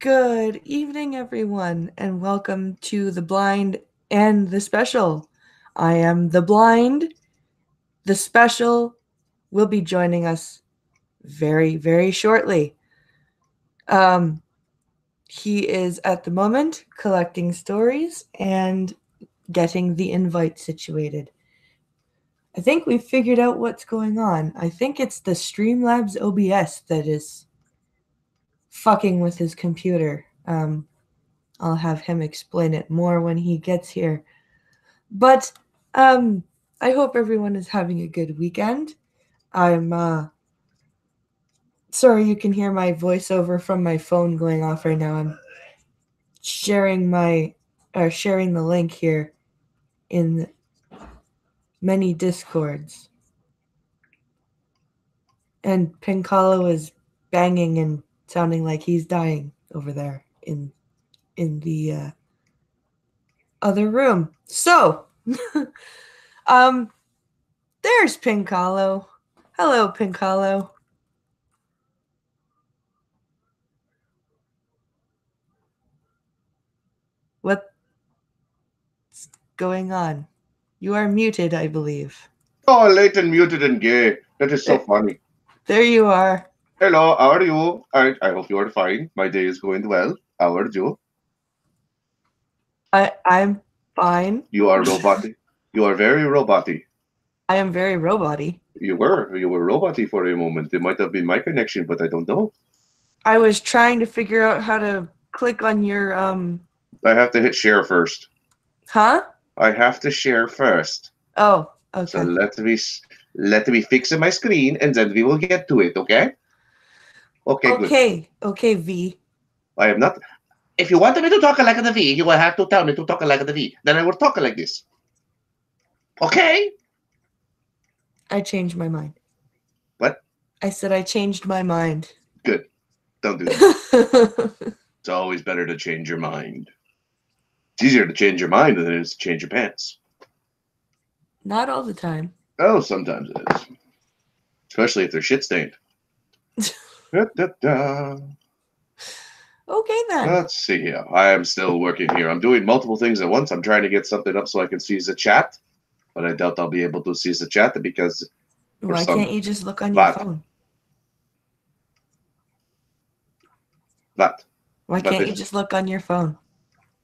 Good evening, everyone, and welcome to The Blind and the Special. I am The Blind. The Special will be joining us very, very shortly. Um, he is at the moment collecting stories and getting the invite situated. I think we've figured out what's going on. I think it's the Streamlabs OBS that is fucking with his computer. I'll have him explain it more when he gets here. But I hope everyone is having a good weekend. I'm sorry you can hear my voiceover from my phone going off right now. I'm sharing sharing the link here in many discords. And Pincalo is banging and sounding like he's dying over there in the other room. So, um, there's Pincalo. Hello, Pincalo. What's going on? You are muted, I believe. Oh, late and muted and gay. That is so funny. There you are. Hello, how are you? I hope you are fine. My day is going well. How are you? I'm fine. You are roboty. You are very roboty. I am very roboty. You were roboty for a moment. It might have been my connection, but I don't know. I was trying to figure out how to click on your I have to hit share first. Huh? I have to share first. Oh, okay. So let me fix my screen and then we will get to it, okay? Okay, good. Okay, V. I am not. If you want me to talk like the V, you will have to tell me to talk like the V. Then I will talk like this. Okay? I changed my mind. What? I said I changed my mind. Good. Don't do that. It's always better to change your mind. It's easier to change your mind than it is to change your pants. Not all the time. Oh, sometimes it is. Especially if they're shit stained. Da, da, da. Okay, then. Let's see here. I am still working here. I'm doing multiple things at once. I'm trying to get something up so I can see the chat, but I doubt I'll be able to see the chat because. Why can't you just look on your phone? That. Why can't you just look on your phone?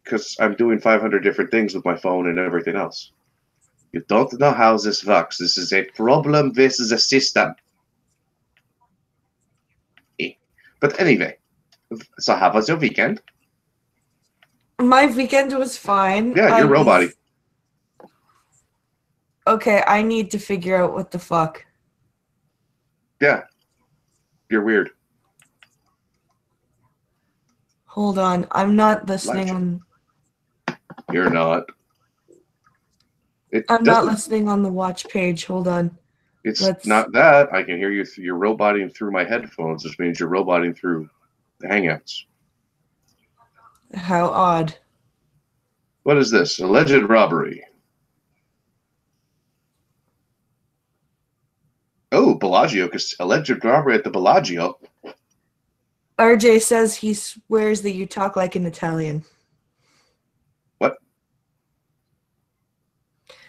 Because I'm doing 500 different things with my phone and everything else. You don't know how this works. This is a problem with the system. But anyway, so how was your weekend? My weekend was fine. Yeah, you're roboty. Okay, I need to figure out what the fuck. Yeah. You're weird. Hold on. I'm not listening on... You're not. I'm not listening on the watch page. Hold on. It's not that. I can hear you. You're roboting through my headphones, which means you're roboting through the Hangouts. How odd. What is this? Alleged robbery. Oh, Bellagio. Alleged robbery at the Bellagio. RJ says he swears that you talk like an Italian. What?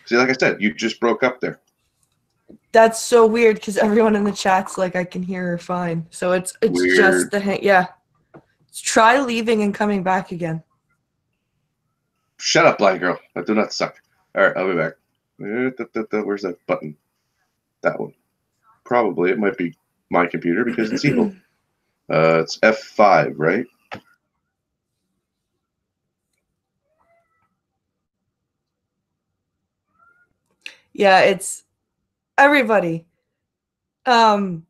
See, like I said, you just broke up there. That's so weird because everyone in the chat's like, I can hear her fine. So it's weird. Just the yeah. Try leaving and coming back again. Shut up, blind girl. I do not suck. All right, I'll be back. Where's that button? That one. Probably it might be my computer because it's evil. It's F5, right? Yeah, it's everybody. It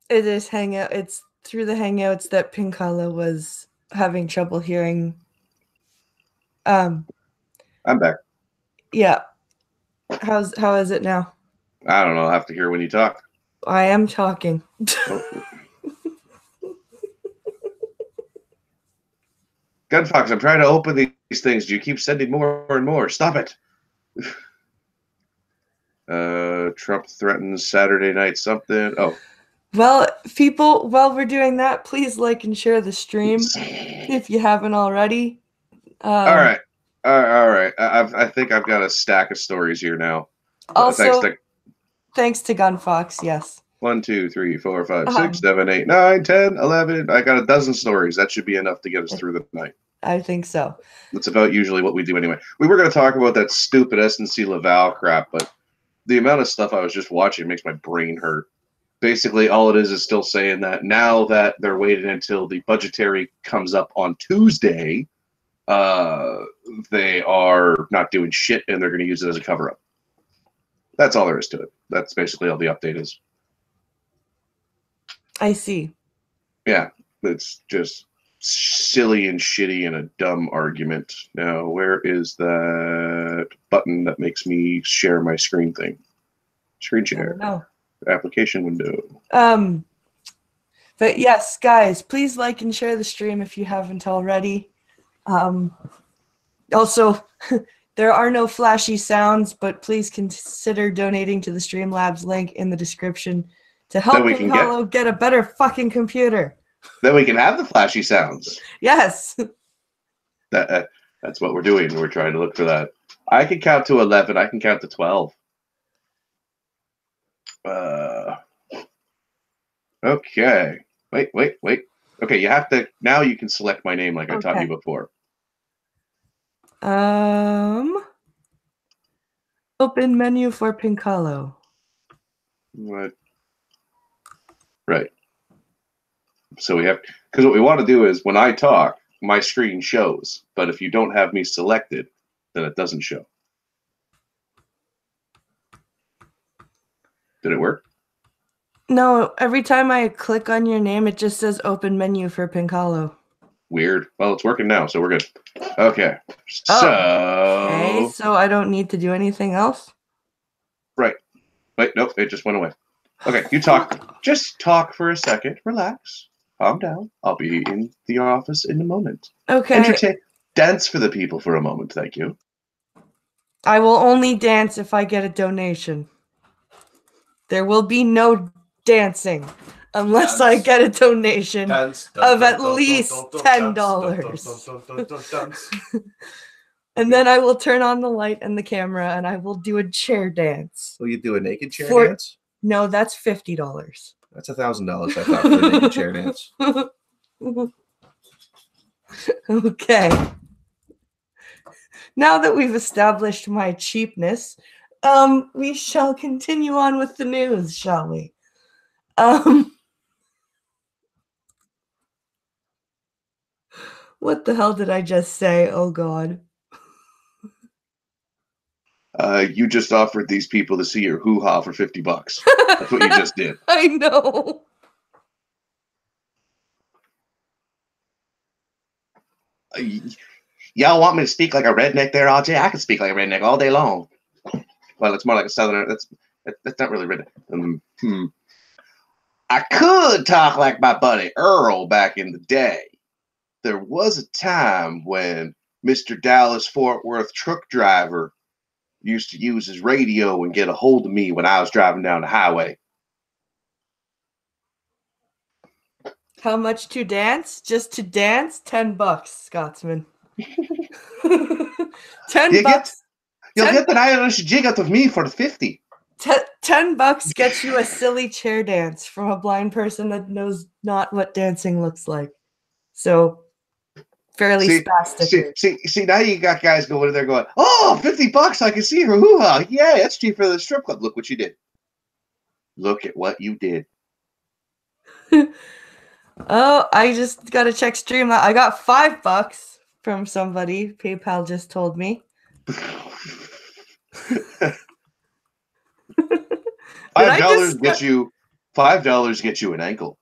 is Hangout. It's through the Hangouts that Pincalo was having trouble hearing. I'm back. Yeah. How is it now? I don't know. I'll have to hear when you talk. I am talking. Gunfox, I'm trying to open these things. You keep sending more and more. Stop it. Trump threatens Saturday night something. Oh. Well, people, while we're doing that, please like and share the stream if you haven't already. All right. All right. I think I've got a stack of stories here now. Also, thanks to Gunfox, yes. 1, 2, 3, 4, 5, 6, 7, 8, 9, 10, 11. I got a dozen stories. That should be enough to get us through the night. I think so. That's about usually what we do anyway. We were going to talk about that stupid SNC Laval crap, but the amount of stuff I was just watching makes my brain hurt. Basically, all it is still saying that now that they're waiting until the budgetary comes up on Tuesday, they are not doing shit and they're going to use it as a cover-up. That's all there is to it. That's basically all the update is. I see. Yeah, it's just silly and shitty and a dumb argument. Now, where is that button that makes me share my screen thing? Screen share. Application window. But yes, guys, please like and share the stream if you haven't already. Also, there are no flashy sounds, but please consider donating to the Streamlabs link in the description to help Pincalo get a better fucking computer. Then we can have the flashy sounds. Yes. That's what we're doing. We're trying to look for that. I can count to 11. I can count to 12. Okay. Wait. Okay, you have to. Now you can select my name like I taught you before. Open menu for Pincalo. What? Right. So we have, because what we want to do is when I talk, my screen shows. But if you don't have me selected, then it doesn't show. Did it work? No, every time I click on your name, it just says open menu for Pincalo. Weird. Well, it's working now, so we're good. Okay. So I don't need to do anything else? Right. Wait, nope, it just went away. Okay, you talk. Just talk for a second. Relax. Calm down. I'll be in the office in a moment. Okay. Dance for the people for a moment, thank you. I will only dance if I get a donation. There will be no dancing unless I get a donation of at least $10. And then I will turn on the light and the camera and I will do a chair dance. Will you do a naked chair dance? No, that's $50. That's $1,000, I thought, for a naked chair dance. Okay. Now that we've established my cheapness, we shall continue on with the news, shall we? What the hell did I just say? Oh, God. You just offered these people to see your hoo-ha for $50. That's what you just did. I know. Y'all want me to speak like a redneck there, RJ? I can speak like a redneck all day long. Well, it's more like a southerner. That's not really redneck. I could talk like my buddy Earl back in the day. There was a time when Mr. Dallas Fort Worth truck driver used to use his radio and get a hold of me when I was driving down the highway. How much to dance? Just to dance? $10, Scotsman. $10. You'll get an Irish jig out of me for 50. $10 gets you a silly chair dance from a blind person that knows not what dancing looks like. So, fairly spastic. See, now you got guys going in there going, oh, $50, I can see her hoo-ha. Yeah, that's cheap for the strip club. Look what you did. Look at what you did. Oh, I just got to check stream. I got $5 from somebody. PayPal just told me. $5 gets you an ankle.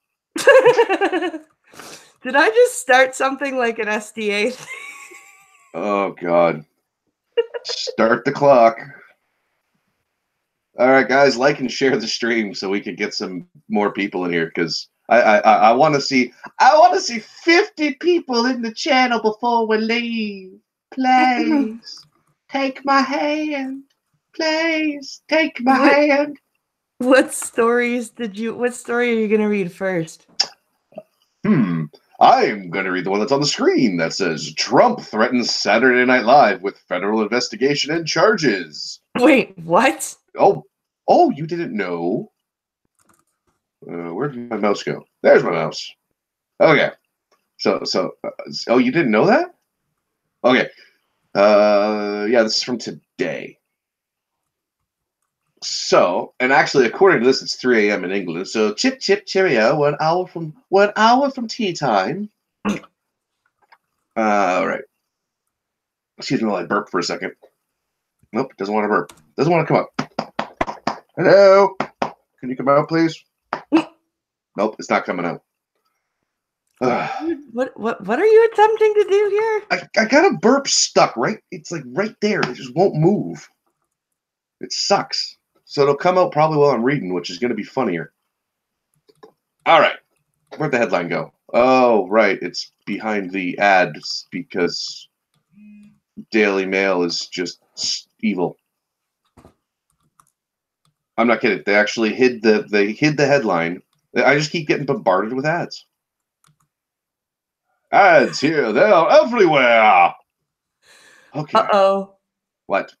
Did I just start something like an SDA thing? Oh, God. Start the clock. All right, guys, like and share the stream so we can get some more people in here, because I want to see 50 people in the channel before we leave. Please take my hand. Please take my hand. What story are you gonna read first? I'm going to read the one that's on the screen that says Trump threatens Saturday Night Live with federal investigation and charges. Wait, what? Oh, you didn't know? Where did my mouse go? There's my mouse. Okay. Oh, you didn't know that? Okay. Yeah, this is from today. So, and actually, according to this, it's 3 a.m. in England. So, chip, chip, cheerio. 1 hour from tea time. All right. Excuse me while I burp for a second. Nope, doesn't want to burp. Doesn't want to come up. Hello? Can you come out, please? Nope, it's not coming out. What are you attempting to do here? I got a burp stuck right. It's like right there. It just won't move. It sucks. So it'll come out probably while I'm reading, which is going to be funnier. All right. Where'd the headline go? Oh, right. It's behind the ads because Daily Mail is just evil. I'm not kidding. They actually hid the headline. I just keep getting bombarded with ads. Ads here, there, everywhere. Okay. Uh-oh. What?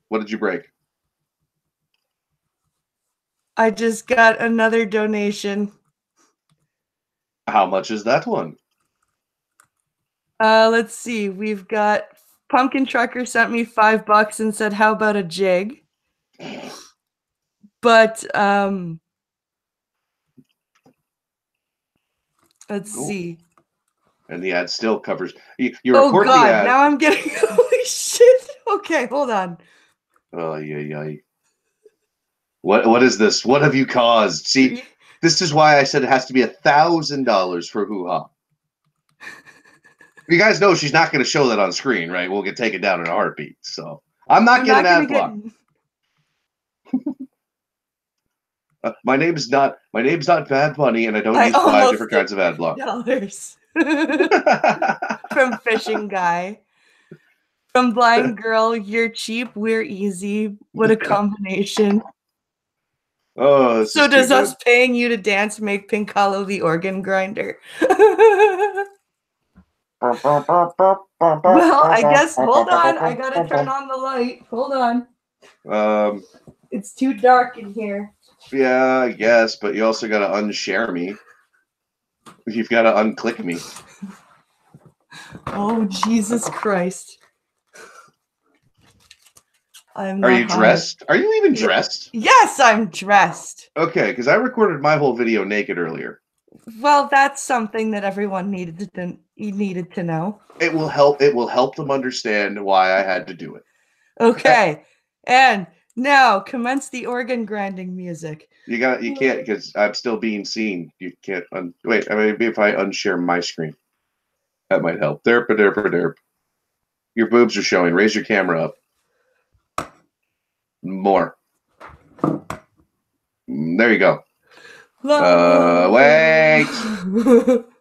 What did you break? I just got another donation. How much is that one? Let's see. We've got Pumpkin Trucker sent me $5 and said, "How about a jig?" But let's see. And the ad still covers. You Oh report the God! ad. Now I'm getting holy shit. Okay, hold on. Oh yeah. What is this? What have you caused? See, this is why I said it has to be $1,000 for hoo-ha. You guys know she's not going to show that on screen, right? We'll get taken down in a heartbeat. So I'm not getting ad block. My name's not Bad Bunny, and I don't use 5 different kinds of ad block. $dollars from Fishing Guy. From Blind Girl, you're cheap, we're easy. What a combination. Oh, so does us paying you to dance make Pincalo the organ grinder? Well, I guess, hold on. I gotta turn on the light. Hold on. It's too dark in here. Yeah, I guess, but you also gotta unshare me. You've gotta unclick me. Oh, Jesus Christ. Are you dressed? Are you even dressed? Yes, I'm dressed. Okay, because I recorded my whole video naked earlier. Well, that's something that everyone needed to know. It will help. It will help them understand why I had to do it. Okay, and now commence the organ grinding music. You can't because I'm still being seen. You can't. Wait, maybe if I unshare my screen, that might help. Derp, derp, derp. Your boobs are showing. Raise your camera up. More. There you go. Wait.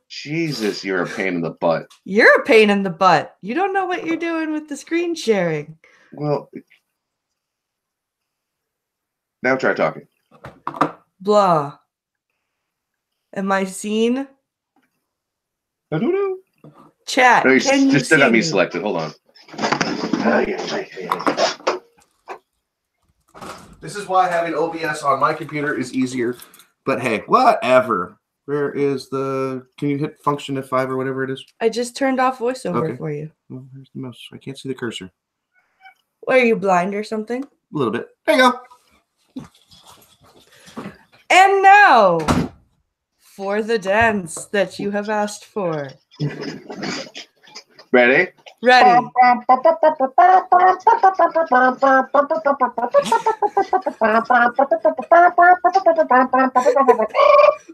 Jesus, you're a pain in the butt. You're a pain in the butt. You don't know what you're doing with the screen sharing. Well, now try talking. Blah. Am I seen? I don't know. Chat. No, can you still see got me me selected. Hold on. This is why having OBS on my computer is easier. But hey, whatever. Where is the... Can you hit function F5 or whatever it is? I just turned off voiceover for you. Well, there's the mouse. I can't see the cursor. Are you blind or something? A little bit. There you go. And now, for the dance that you have asked for. Ready? Ready.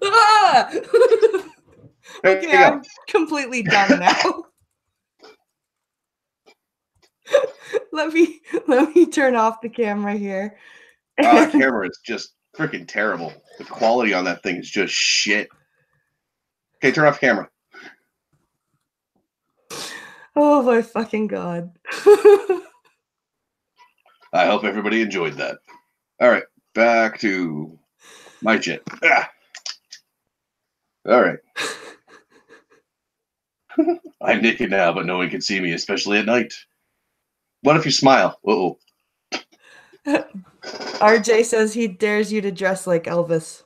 Ah! Okay, I'm completely done now. let me turn off the camera here. The camera is just freaking terrible. The quality on that thing is just shit. Okay, turn off camera. Oh my fucking God. I hope everybody enjoyed that. All right, back to my shit. All right. I'm naked now, but no one can see me, especially at night. What if you smile? Uh-oh. RJ says he dares you to dress like Elvis.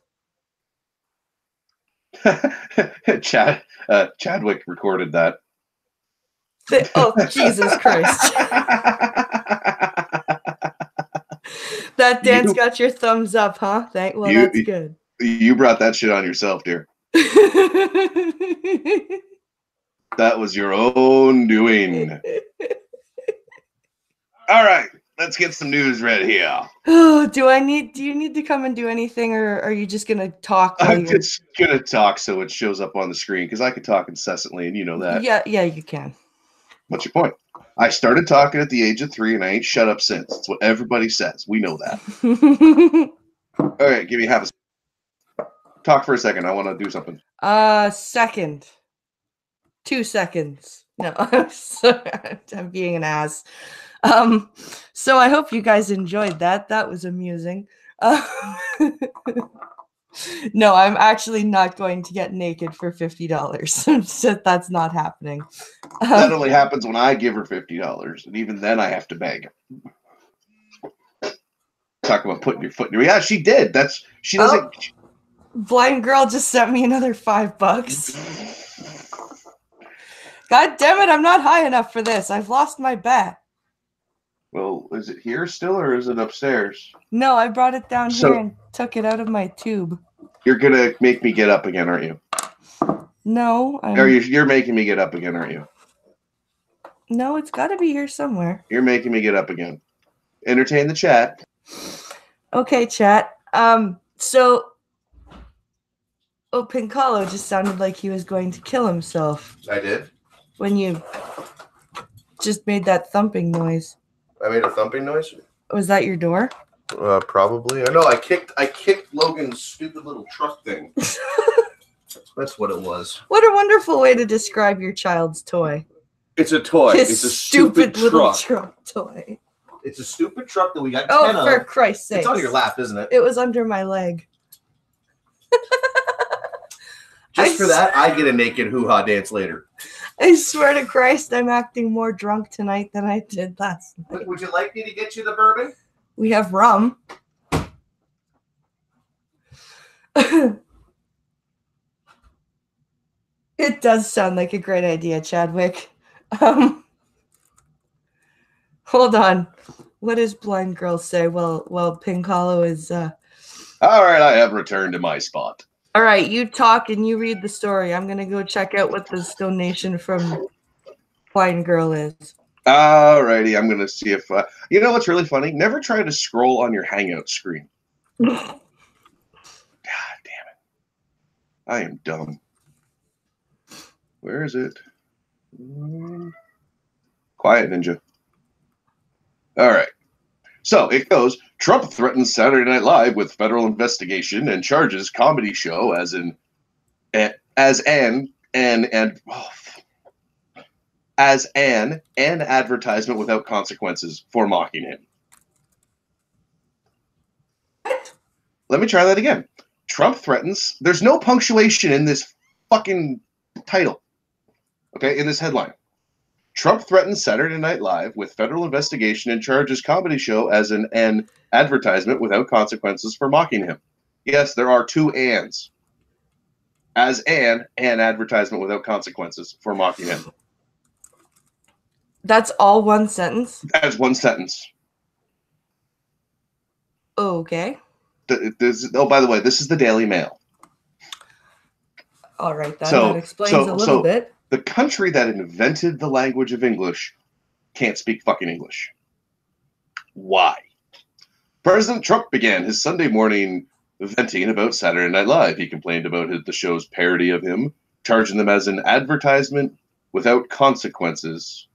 Chadwick recorded that. Oh, Jesus Christ. That dance got your thumbs up, huh? Well, that's good. You brought that shit on yourself, dear. That was your own doing. All right, let's get some news read here. Oh, do you need to come and do anything, or are you just gonna talk? I'm just gonna talk so it shows up on the screen because I could talk incessantly, and you know that. Yeah, you can. What's your point? I started talking at the age of 3, and I ain't shut up since. That's what everybody says. We know that. All right, give me half a second. Talk for a second. I want to do something. Second. 2 seconds. No, I'm sorry. I'm being an ass. So I hope you guys enjoyed that. That was amusing. No, I'm actually not going to get naked for $50. That's not happening. That only happens when I give her $50, and even then I have to beg. Talk about putting your foot in your... Yeah, she did. She doesn't... Oh, blind girl just sent me another $5. God damn it, I'm not high enough for this. I've lost my bet. Well, is it here still, or is it upstairs? No, I brought it down here and took it out of my tube. You're gonna make me get up again, aren't you? No. You're making me get up again, aren't you? No, it's got to be here somewhere. You're making me get up again. Entertain the chat. Okay, chat. So... Oh, Pincalo just sounded like he was going to kill himself. I did? When you just made that thumping noise. I made a thumping noise? Was that your door? Probably. I know. I kicked Logan's stupid little truck thing. That's what it was. What a wonderful way to describe your child's toy. It's a toy. It's a stupid little truck toy. It's a stupid truck that we got 10 of. For Christ's sake. It's on your lap, isn't it? It was under my leg. Just for that, I get a naked hoo-ha dance later. I swear to Christ, I'm acting more drunk tonight than I did last night. Would you like me to get you the bourbon? We have rum. It does sound like a great idea, Chadwick. Hold on. What does blind girl say? Well, Pincalo is... All right, I have returned to my spot. All right, you talk and you read the story. I'm going to go check out what this donation from blind girl is. All righty, I'm going to see if... you know what's really funny? Never try to scroll on your Hangout screen. God damn it. I am dumb. Where is it? Quiet Ninja. All right. So it goes, Trump threatens Saturday Night Live with federal investigation and charges comedy show as an advertisement without consequences for mocking him. Let me try that again. Trump threatens, there's no punctuation in this fucking title. Okay, in this headline. Trump threatens Saturday Night Live with federal investigation and charges comedy show as an advertisement without consequences for mocking him. Yes, there are 2 ands. As an advertisement without consequences for mocking him. That's all one sentence? That's one sentence. Okay. Oh, by the way, this is the Daily Mail. All right, that explains a little bit. The country that invented the language of English can't speak fucking English. Why? President Trump began his Sunday morning venting about Saturday Night Live. He complained about the show's parody of him, charging them as an advertisement without consequences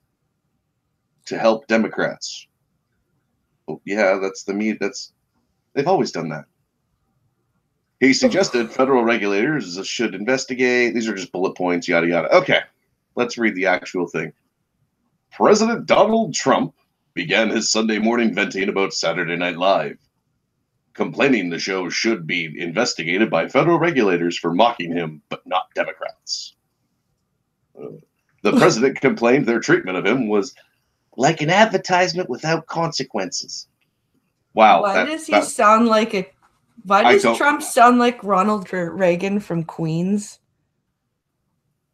to help Democrats. Oh, yeah, they've always done that. He suggested federal regulators should investigate. These are just bullet points, yada, yada. Okay, let's read the actual thing. President Donald Trump began his Sunday morning venting about Saturday Night Live, complaining the show should be investigated by federal regulators for mocking him, but not Democrats. The president complained their treatment of him was like an advertisement without consequences. Wow, Why does he sound like a? Why does Trump sound like Ronald Reagan from Queens?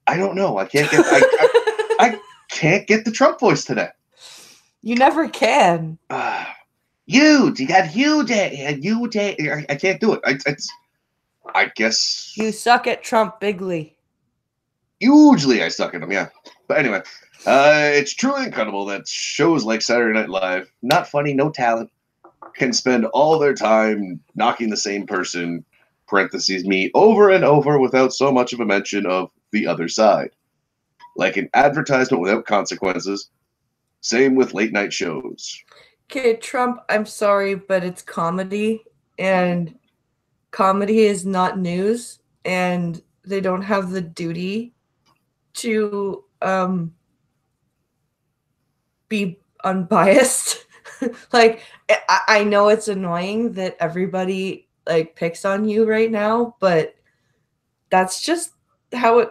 I don't know. I can't get. I can't get the Trump voice today. You never can. You got huge. I can't do it. I guess you suck at Trump bigly. Hugely, I suck at him. Yeah, but anyway, it's truly incredible that shows like Saturday Night Live, not funny, no talent, can spend all their time knocking the same person (parentheses me) over and over without so much of a mention of the other side, like an advertisement without consequences. Same with late night shows. Okay, Trump, I'm sorry, but it's comedy, and comedy is not news, and they don't have the duty to be unbiased. Like, I know it's annoying that everybody like picks on you right now, but that's just how it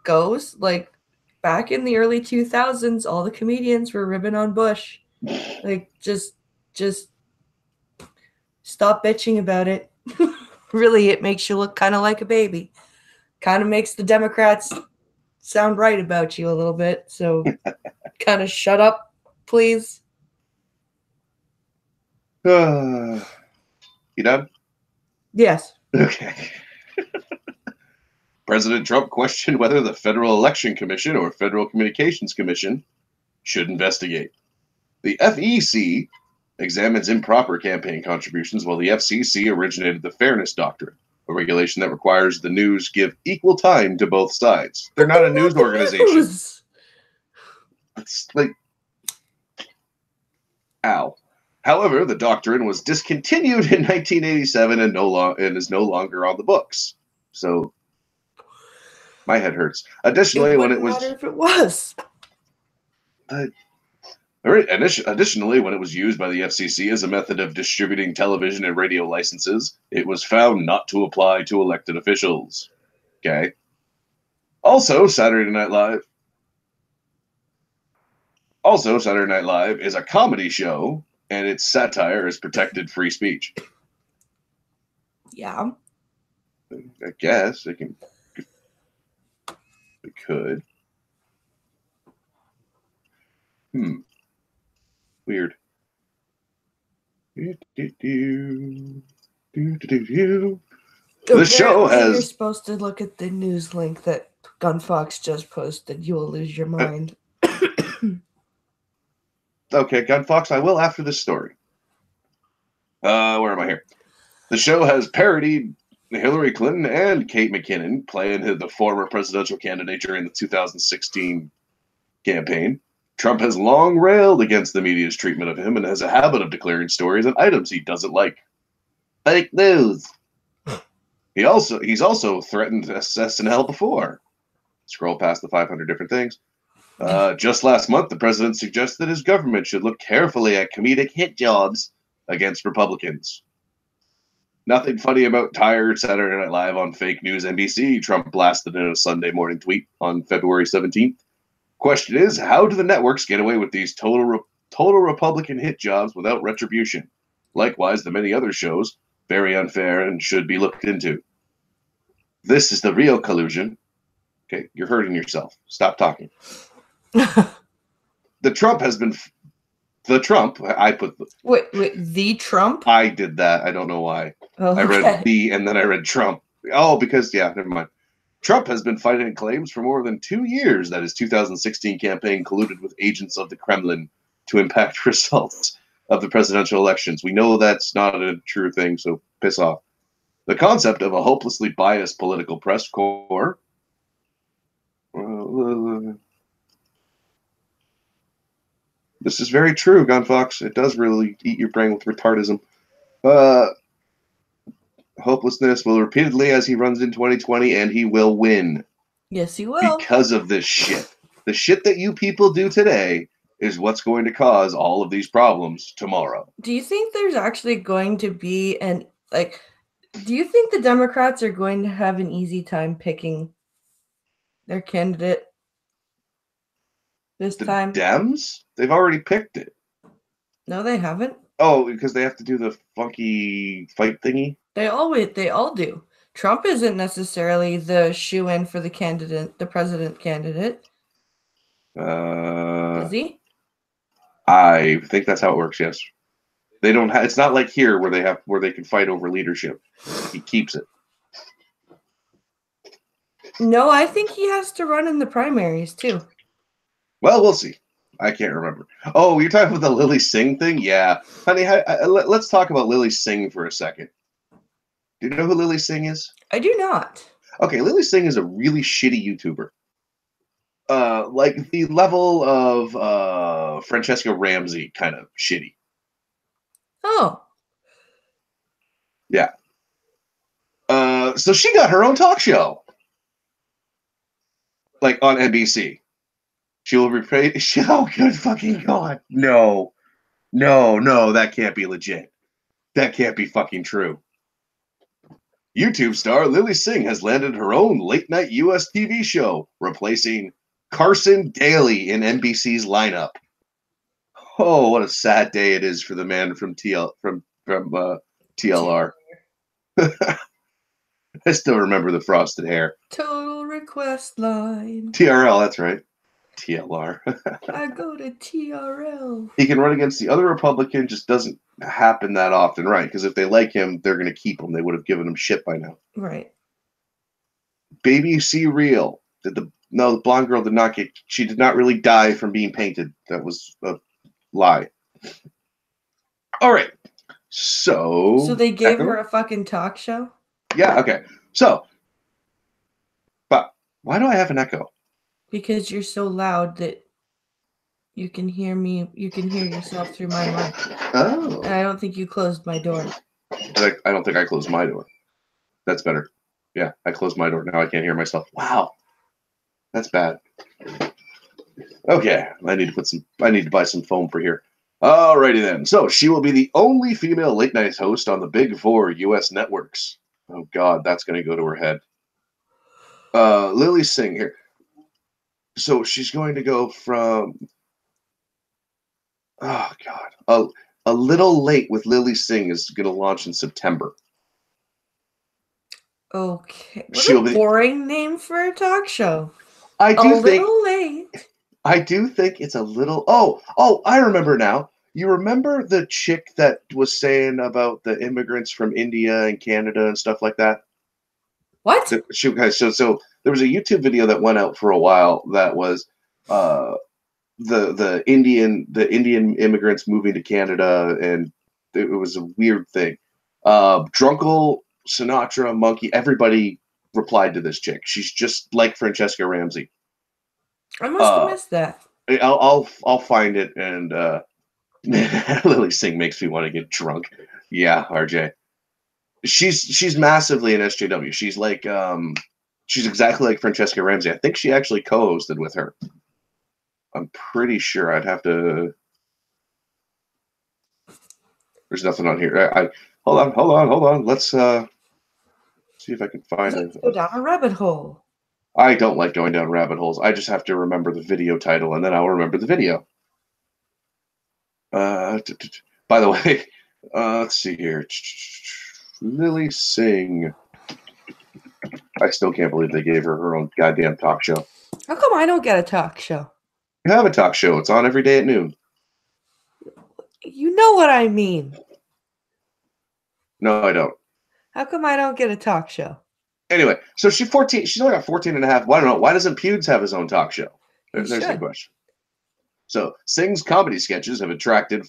goes. Like, back in the early 2000s, all the comedians were ribbing on Bush. Like, just stop bitching about it. Really, it makes you look kind of like a baby. Kind of makes the Democrats sound right about you a little bit. So kind of shut up, please. You done? Yes. Okay. President Trump questioned whether the Federal Election Commission or Federal Communications Commission should investigate. The FEC examines improper campaign contributions, while the FCC originated the Fairness Doctrine, a regulation that requires the news give equal time to both sides. They're not a news organization. It's like, ow. However, the doctrine was discontinued in 1987 and is no longer on the books. So, my head hurts. Additionally, when it was used by the FCC as a method of distributing television and radio licenses, it was found not to apply to elected officials. Okay. Also, Saturday Night Live is a comedy show, and its satire is protected free speech. Yeah. I guess it can. It could. Weird. The show has. You're supposed to look at the news link that Gunfox just posted. You will lose your mind. Okay, Gunfox, I will after this story. Where am I here? The show has parodied Hillary Clinton and Kate McKinnon playing the former presidential candidate during the 2016 campaign. Trump has long railed against the media's treatment of him and has a habit of declaring stories and items he doesn't like. Fake news. He's also threatened SNL before. Scroll past the 500 different things. Just last month, the president suggested his government should look carefully at comedic hit jobs against Republicans. Nothing funny about tired Saturday Night Live on fake news NBC, Trump blasted in a Sunday morning tweet on February 17th. Question is, how do the networks get away with these total Republican hit jobs without retribution? Likewise, the many other shows, very unfair and should be looked into. This is the real collusion. Okay, you're hurting yourself. Stop talking. The Trump, I put the... Wait, the Trump? I did that. I don't know why. Oh, okay. I read the, and then I read Trump. Oh, because, yeah, never mind. Trump has been fighting claims for more than 2 years that his 2016 campaign colluded with agents of the Kremlin to impact results of the presidential elections. We know that's not a true thing, so piss off. The concept of a hopelessly biased political press corps... This is very true, Gunfox. It does really eat your brain with retardism. Hopelessness will repeatedly as he runs in 2020, and he will win. Yes, he will. Because of this shit. The shit that you people do today is what's going to cause all of these problems tomorrow. Do you think there's actually going to be do you think the Democrats are going to have an easy time picking their candidate this The time? Dems? They've already picked it. No, they haven't. Oh, because they have to do the funky fight thingy? They all do. Trump isn't necessarily the shoe-in for the president candidate. Is he? I think that's how it works, yes. They don't it's not like here where they can fight over leadership. He keeps it. No, I think he has to run in the primaries too. Well, we'll see. I can't remember. Oh, you're talking about the Lily Singh thing? Yeah. Honey, let's talk about Lily Singh for a second. Do you know who Lily Singh is? I do not. Okay, Lily Singh is a really shitty YouTuber. Like the level of Francesca Ramsey kind of shitty. Oh. Yeah. So she got her own talk show. Like on NBC. She will repay. Oh, good fucking God. No, that can't be legit. That can't be fucking true. YouTube star Lily Singh has landed her own late-night U.S. TV show, replacing Carson Daly in NBC's lineup. Oh, what a sad day it is for the man from TLR. I still remember the frosted hair. Total request line. TRL, that's right. TLR. I go to TRL. He can run against the other Republican, just doesn't happen that often, right? Because if they like him, they're going to keep him. They would have given him shit by now. Right. Baby C Real. The blonde girl did not get, she did not really die from being painted. That was a lie. All right. So they gave her a fucking talk show? Yeah, okay. So, but why do I have an echo? Because you're so loud that you can hear me. You can hear yourself through my mic. Oh. And I don't think you closed my door. I don't think I closed my door. That's better. Yeah, I closed my door. Now I can't hear myself. Wow. That's bad. Okay, I need to buy some foam for here. Alrighty then. So she will be the only female late night host on the big 4 U.S. networks. Oh God, that's going to go to her head. Lily Singh here. So she's going to go from, oh God, a little late with Lily Singh is going to launch in September. Okay, what a boring name for a talk show. I do think it's a little. Oh, I remember now. You remember the chick that was saying about the immigrants from India and Canada and stuff like that? What? So there was a YouTube video that went out for a while that was the Indian immigrants moving to Canada, and it was a weird thing. Drunkle, Sinatra, Monkey, everybody replied to this chick. She's just like Francesca Ramsey. I must have missed that. I'll find it, and Lily Singh makes me want to get drunk. Yeah, RJ. She's massively an SJW. She's like she's exactly like Francesca Ramsey. I think she actually co-hosted with her. I'm pretty sure. I'd have to. There's nothing on here. Hold on. Let's see if I can find it. Let's go down a rabbit hole. I don't like going down rabbit holes. I just have to remember the video title, and then I'll remember the video. By the way, let's see here. Lily Singh. I still can't believe they gave her own goddamn talk show. How come I don't get a talk show? You have a talk show. It's on every day at noon. You know what I mean. No, I don't. How come I don't get a talk show? Anyway, so she's only got 14 and a half. Well, I don't know. Why doesn't Pewds have his own talk show? There's the question. So Singh's comedy sketches have attracted,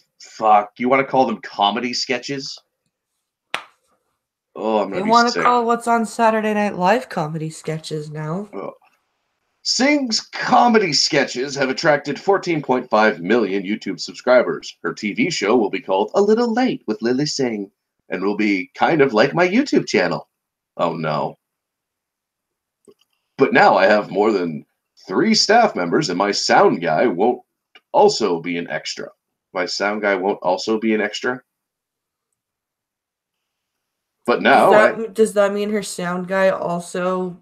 you want to call them comedy sketches? Oh, I'm going to be sick. You want to call what's on Saturday Night Live comedy sketches now? Oh. Singh's comedy sketches have attracted 14.5 million YouTube subscribers. Her TV show will be called A Little Late with Lily Singh and will be kind of like my YouTube channel. Oh, no. But now I have more than 3 staff members and my sound guy won't also be an extra. My sound guy won't also be an extra. But now does that mean her sound guy also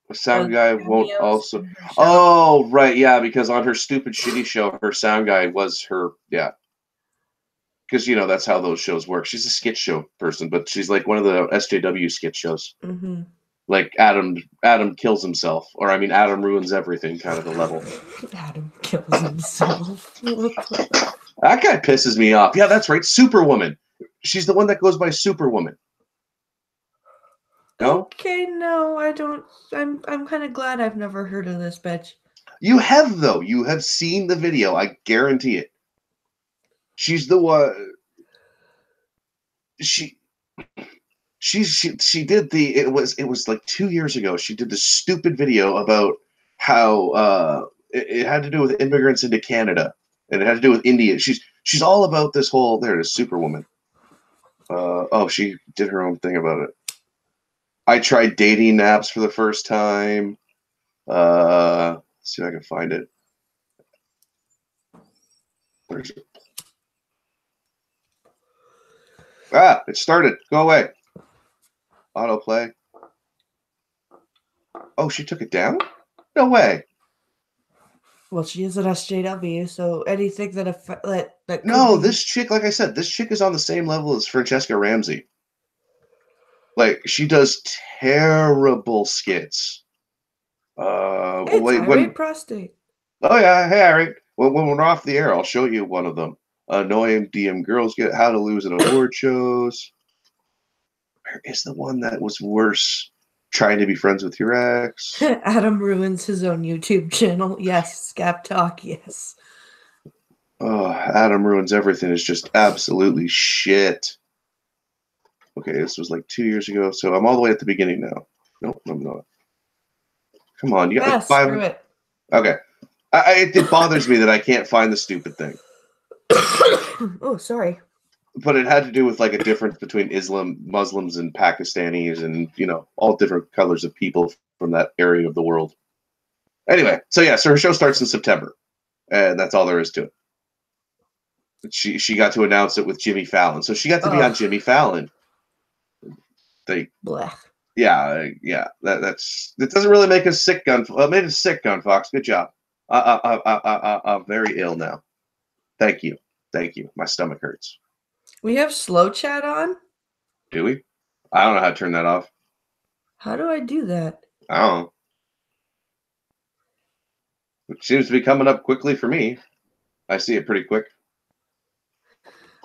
the sound does guy won't cameos also. in her show? Oh, right, yeah, because on her stupid shitty show, her sound guy was her, yeah. Because that's how those shows work. She's a skit show person, but she's like one of the SJW skit shows. Mm-hmm. Like Adam kills himself, or I mean Adam ruins everything kind of a level. Adam kills himself. That guy pisses me off. Yeah, that's right, Superwoman. She's the one that goes by Superwoman. No? Okay, no, I don't. I'm kind of glad I've never heard of this bitch. You have, though. You have seen the video. I guarantee it. She's the one. She did the. It was like 2 years ago. She did this stupid video about how it had to do with immigrants into Canada, and it had to do with India. She's all about this whole. There it is, Superwoman. She did her own thing about it. I tried dating apps for the first time. Let's see if I can find it. Where's it? It started. Go away. Autoplay. Oh, she took it down? No way. Well, she is an SJW, so anything that could No, be... this chick, like I said, this chick is on the same level as Francesca Ramsey. Like, she does terrible skits. prostate. Oh yeah, hey Eric. When we're off the air, I'll show you one of them. Annoying DM girls get how to lose at award shows. Where is the one that was worse? Trying to be friends with your ex. Adam ruins his own YouTube channel. Yes, Scap Talk. Yes. Oh, Adam ruins everything. Is just absolutely shit. Okay, this was like 2 years ago, so I'm all the way at the beginning now. Nope, I'm not. Come on, you got like 5. Screw it. Okay. It bothers me that I can't find the stupid thing. Oh, sorry. But it had to do with like a difference between Muslims and Pakistanis and, all different colors of people from that area of the world. Anyway, so her show starts in September, and that's all there is to it. She got to announce it with Jimmy Fallon. So she got to be on Jimmy Fallon. Blech. Yeah. That doesn't really make us sick, Gun. Made us sick, Gun Fox. Good job. I'm very ill now. Thank you. My stomach hurts. We have slow chat on? Do we? I don't know how to turn that off. How do I do that? I don't know. It seems to be coming up quickly for me. I see it pretty quick.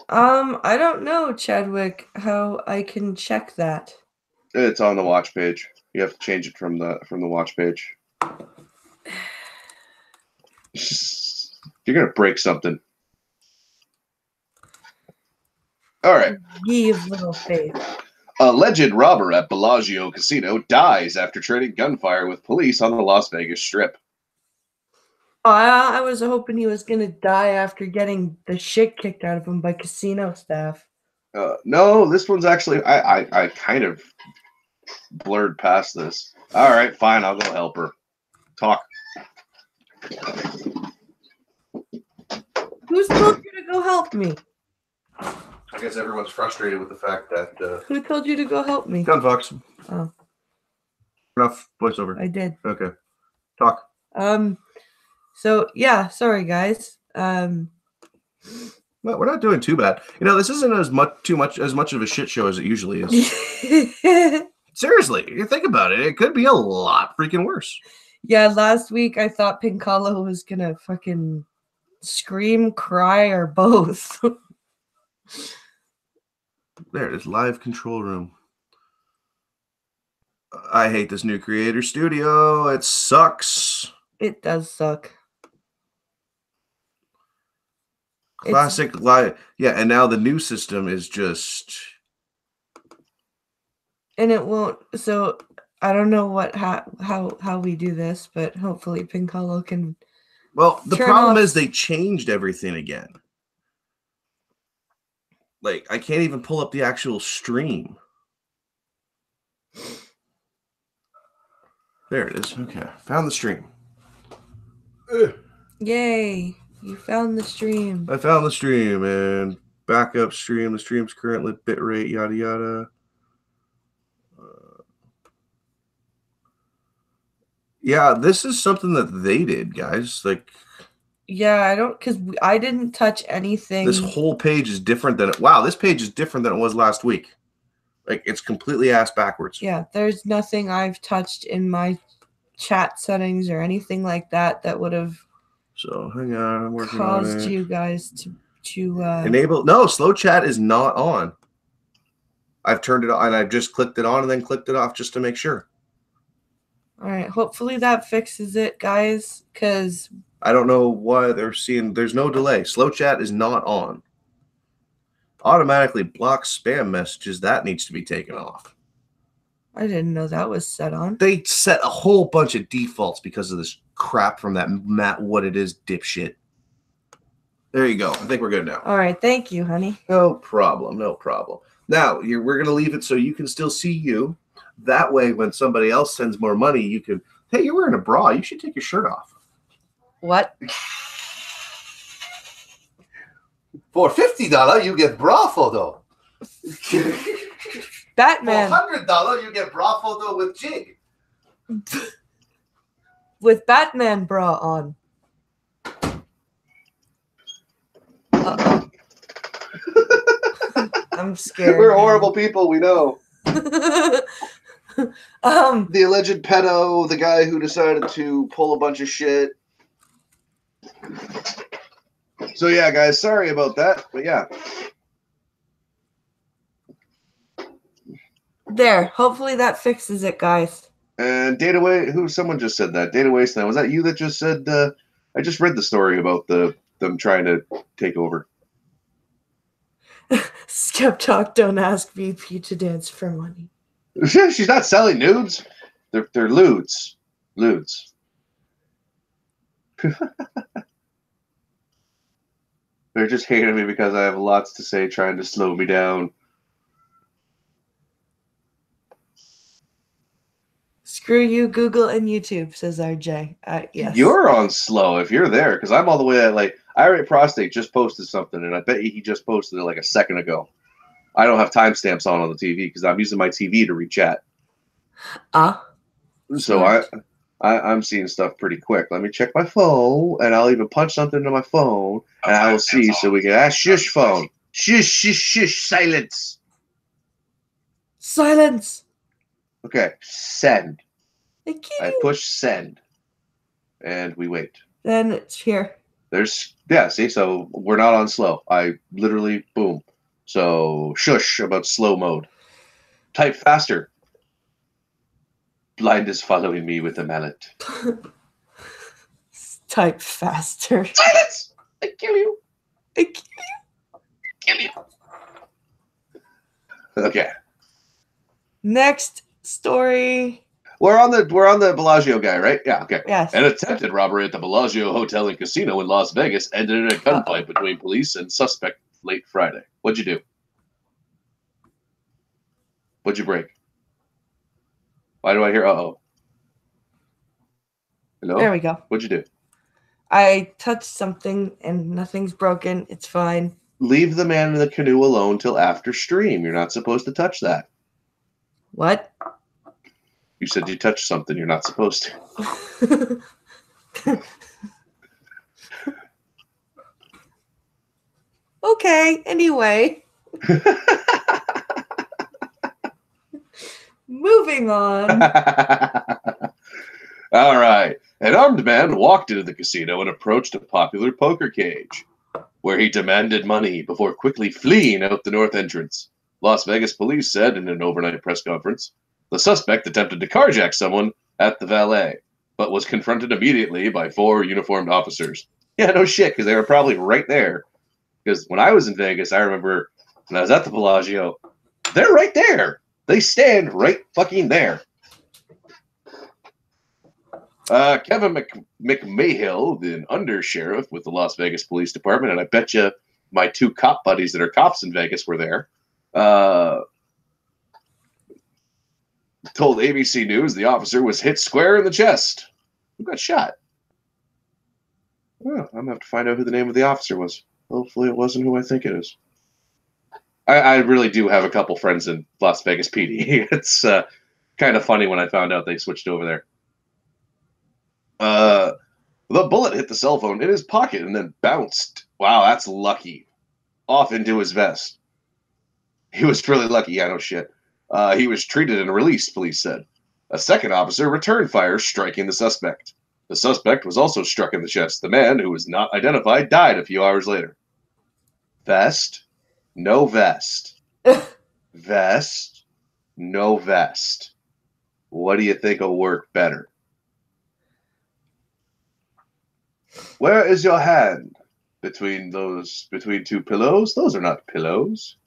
I don't know, Chadwick, how I can check that. It's on the watch page. You have to change it from the watch page. You're gonna break something. All right. Ye of little faith. Alleged robber at Bellagio Casino dies after trading gunfire with police on the Las Vegas Strip. Oh, I was hoping he was going to die after getting the shit kicked out of him by casino staff. No, this one's actually... I kind of blurred past this. All right, fine, I'll go help her. Talk. Who's told you to go help me? I guess everyone's frustrated with the fact that... Who told you to go help me? Gun Fox. Oh. Enough voiceover. I did. Okay. Talk. So, yeah, sorry, guys. Well, we're not doing too bad. This isn't as much of a shit show as it usually is. Seriously, you think about it. It could be a lot freaking worse. Yeah, last week I thought Pincalo was going to fucking scream, cry, or both. There it is, live control room. I hate this new creator studio. It sucks. It does suck. Classic live. Yeah, and now the new system is just... And it won't... So, I don't know how we do this, but hopefully Pincalo can... Well, the problem is they changed everything again. Like, I can't even pull up the actual stream. There it is. Okay, found the stream. Yay! You found the stream. I found the stream and backup stream. The stream's currently bitrate, yada yada. Yeah, this is something that they did, guys. Like, yeah, I don't, because I didn't touch anything. This whole page is different than it. Wow, this page is different than it was last week. Like, it's completely ass backwards. Yeah, there's nothing I've touched in my chat settings or anything like that that would have. So hang on, I'm working caused on it. You guys to enable. No, slow chat is not on. I've turned it on and I've just clicked it on and then clicked it off just to make sure. All right, hopefully that fixes it, guys, because I don't know why they're seeing. There's no delay. Slow chat is not on. Automatically block spam messages. That needs to be taken off. I didn't know that was set on. They set a whole bunch of defaults because of this crap from that Matt What It Is dipshit. There you go. I think we're good now. All right, thank you, honey. No problem. No problem. Now, we're going to leave it so you can still see you. That way, when somebody else sends more money, you can, hey, you're wearing a bra. You should take your shirt off. What? For $50, you get bra photo. Batman. For $100, you get bra photo with jig. With Batman bra on. Uh-oh. I'm scared. We're horrible people, we know. The alleged pedo, the guy who decided to pull a bunch of shit. So yeah, guys, sorry about that, but yeah. There, hopefully that fixes it, guys. And Data Waste, someone just said that. Data Waste, now was that you that just said? I just read the story about them trying to take over. Skep Talk, don't ask VP to dance for money. She's not selling nudes. They're lewds. Lewds. They're just hating me because I have lots to say, trying to slow me down. Screw you, Google and YouTube, says RJ. Yes. You're on slow if you're there, because I'm all the way at Irate Prostate just posted something, and I bet you he just posted it like a second ago. I don't have timestamps on the TV because I'm using my TV to read chat. So I'm seeing stuff pretty quick. Let me check my phone, and I'll even punch something into my phone, and I will see. So we can shush phone. Shush, shush, shush, silence. Silence. Okay, send. I push send, and we wait. Then it's here. See, so we're not on slow. I literally, boom. So shush about slow mode. Type faster. Blind is following me with a mallet. Type faster. Silence! I kill you. I kill you. Kill you. Okay. Next story. We're on the Bellagio guy, right? Yeah, okay. Yes. An attempted robbery at the Bellagio Hotel and Casino in Las Vegas ended in a gunfight between police and suspect late Friday. What'd you do? What'd you break? Why do I hear uh-oh? Hello? There we go. What'd you do? I touched something and nothing's broken. It's fine. Leave the man in the canoe alone till after stream. You're not supposed to touch that. What? You said you touched something you're not supposed to. Okay, anyway. Moving on. All right. An armed man walked into the casino and approached a popular poker cage, where he demanded money before quickly fleeing out the north entrance. Las Vegas police said in an overnight press conference, the suspect attempted to carjack someone at the valet, but was confronted immediately by 4 uniformed officers. Yeah, no shit, because they were probably right there. Because when I was in Vegas, I remember when I was at the Bellagio, they're right there. They stand right fucking there. Kevin McMahill, the undersheriff with the Las Vegas Police Department, and I bet you my 2 cop buddies that are cops in Vegas were there, told ABC News the officer was hit square in the chest. Who got shot? Oh, I'm gonna have to find out who the name of the officer was. Hopefully, it wasn't who I think it is. I really do have a couple friends in Las Vegas PD. It's kind of funny when I found out they switched over there. The bullet hit the cell phone in his pocket and then bounced. Wow, that's lucky. Off into his vest. He was really lucky. Yeah, no shit. He was treated and released, police said. A second officer returned fire, striking the suspect. The suspect was also struck in the chest. The man, who was not identified, died a few hours later. Vest, no vest. Vest, no vest. What do you think will work better? Where is your hand? Between two pillows? Those are not pillows.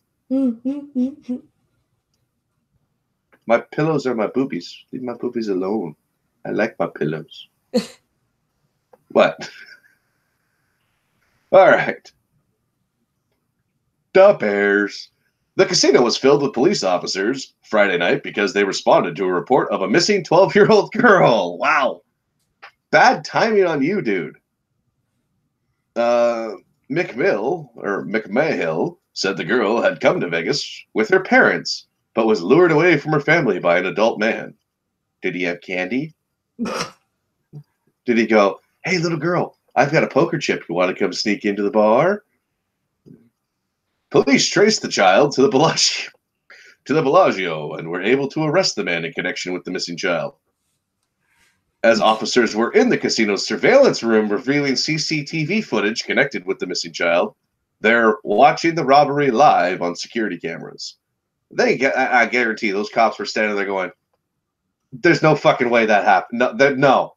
My pillows are my boobies. Leave my boobies alone. I like my pillows. What? All right. The Bears. The casino was filled with police officers Friday night because they responded to a report of a missing 12-year-old girl. Wow. Bad timing on you, dude. McMahill said the girl had come to Vegas with her parents, but was lured away from her family by an adult man. Did he have candy? Did he go, hey, little girl, I've got a poker chip. You want to come sneak into the bar? Police traced the child to the Bellagio and were able to arrest the man in connection with the missing child. As officers were in the casino's surveillance room revealing CCTV footage connected with the missing child, they're watching the robbery live on security cameras. I guarantee those cops were standing there going, there's no fucking way that happened. No.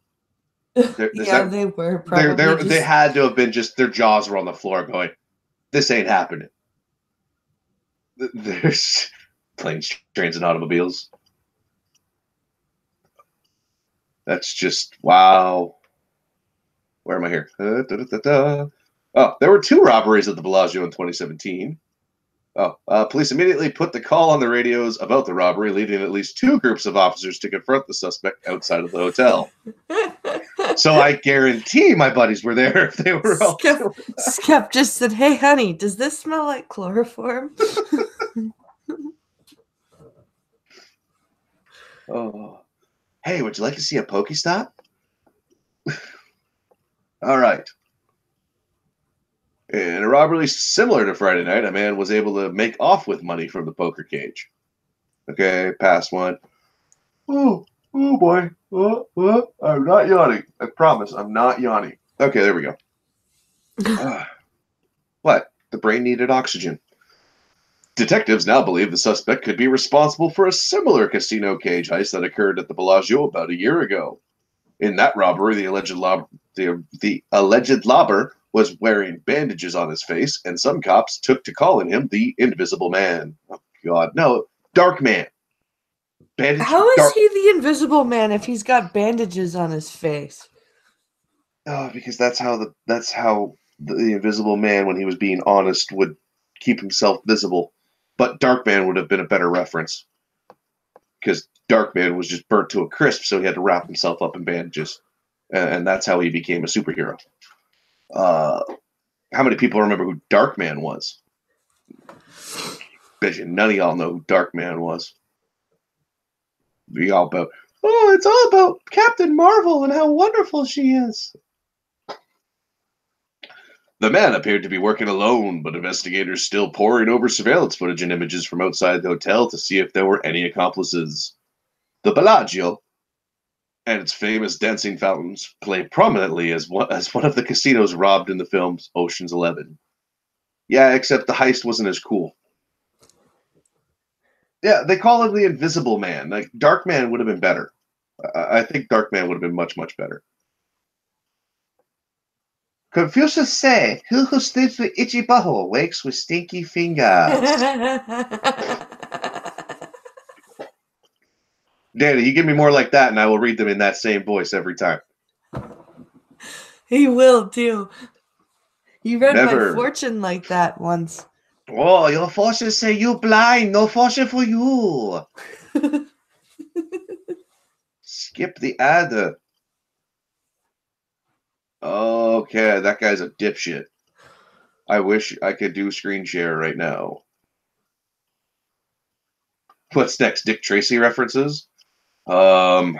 They were probably they had to have been just, their jaws were on the floor going, this ain't happening. There's planes, trains, and automobiles. That's just, wow. Where am I here? Oh, there were 2 robberies at the Bellagio in 2017. Police immediately put the call on the radios about the robbery, leading at least 2 groups of officers to confront the suspect outside of the hotel. So I guarantee my buddies were there if they were all. Skep just said, hey, honey, does this smell like chloroform? Oh. Hey, would you like to see a Pokestop? All right. In a robbery similar to Friday night, a man was able to make off with money from the poker cage. Okay, past one. Oh boy. I'm not yawning. I promise, I'm not yawning. Okay, there we go. What? The brain needed oxygen. Detectives now believe the suspect could be responsible for a similar casino cage heist that occurred at the Bellagio about a year ago. In that robbery, the alleged lobber was wearing bandages on his face, and some cops took to calling him the Invisible Man. Oh, God. No, Dark Man. How is he the Invisible Man if he's got bandages on his face? Oh, because that's how the Invisible Man, when he was being honest, would keep himself visible. But Darkman would have been a better reference. Because Darkman was just burnt to a crisp, so he had to wrap himself up in bandages. And that's how he became a superhero. How many people remember who Darkman was? Bet you none of y'all know who Darkman was. It's all about Captain Marvel and how wonderful she is. The man appeared to be working alone, but investigators still poring over surveillance footage and images from outside the hotel to see if there were any accomplices. The Bellagio and its famous dancing fountains play prominently as one of the casinos robbed in the films Ocean's 11. Yeah, except the heist wasn't as cool. Yeah, they call him the Invisible Man. Like, Darkman would have been better. I think Darkman would have been much, much better. Confucius say, who sleeps with itchy butthole wakes with stinky fingers. Danny, you give me more like that and I will read them in that same voice every time. He will, too. You read my fortune like that once. Oh, your fortune say you blind. No fortune for you. Skip the ad. Okay, that guy's a dipshit. I wish I could do screen share right now. What's next? Dick Tracy references? Oh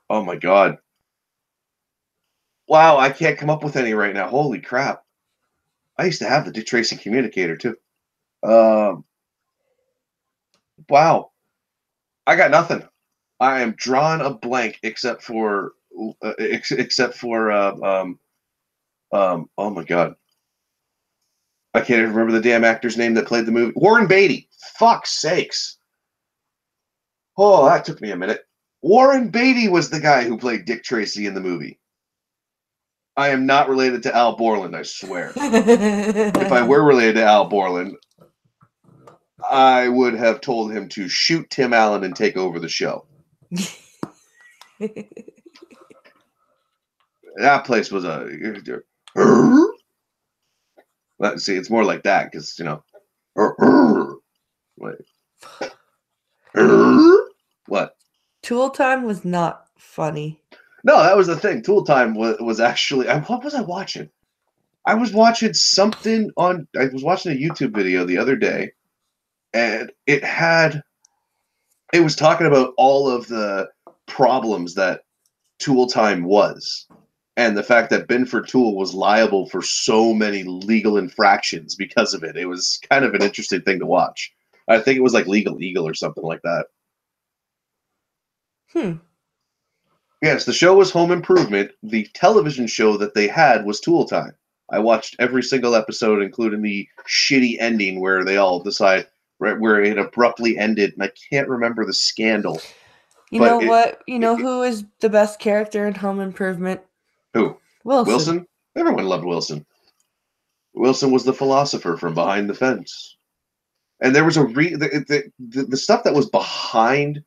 my god. Wow, I can't come up with any right now. Holy crap. I used to have the Dick Tracy communicator too. Wow. I got nothing. I am drawing a blank except for oh my god. I can't even remember the damn actor's name that played the movie. Warren Beatty. Fuck's sakes. Oh, that took me a minute. Warren Beatty was the guy who played Dick Tracy in the movie. I am not related to Al Borland, I swear. If I were related to Al Borland, I would have told him to shoot Tim Allen and take over the show. That place was a... Let's see, it's more like that, because, you know... What? Tool Time was not funny. No, that was the thing. Tool Time was actually... What was I watching? I was watching something on... I was watching a YouTube video the other day, and it was talking about all of the problems that Tool Time was, and the fact that Binford Tool was liable for so many legal infractions because of it. It was kind of an interesting thing to watch. I think it was like Legal Eagle or something like that. Yes, the show was Home Improvement. The television show that they had was Tool Time. I watched every single episode, including the shitty ending where they all decide, right, where it abruptly ended, and I can't remember the scandal. You know what? You know who is the best character in Home Improvement? Who? Wilson. Everyone loved Wilson. Wilson was the philosopher from behind the fence. And there was the stuff that was behind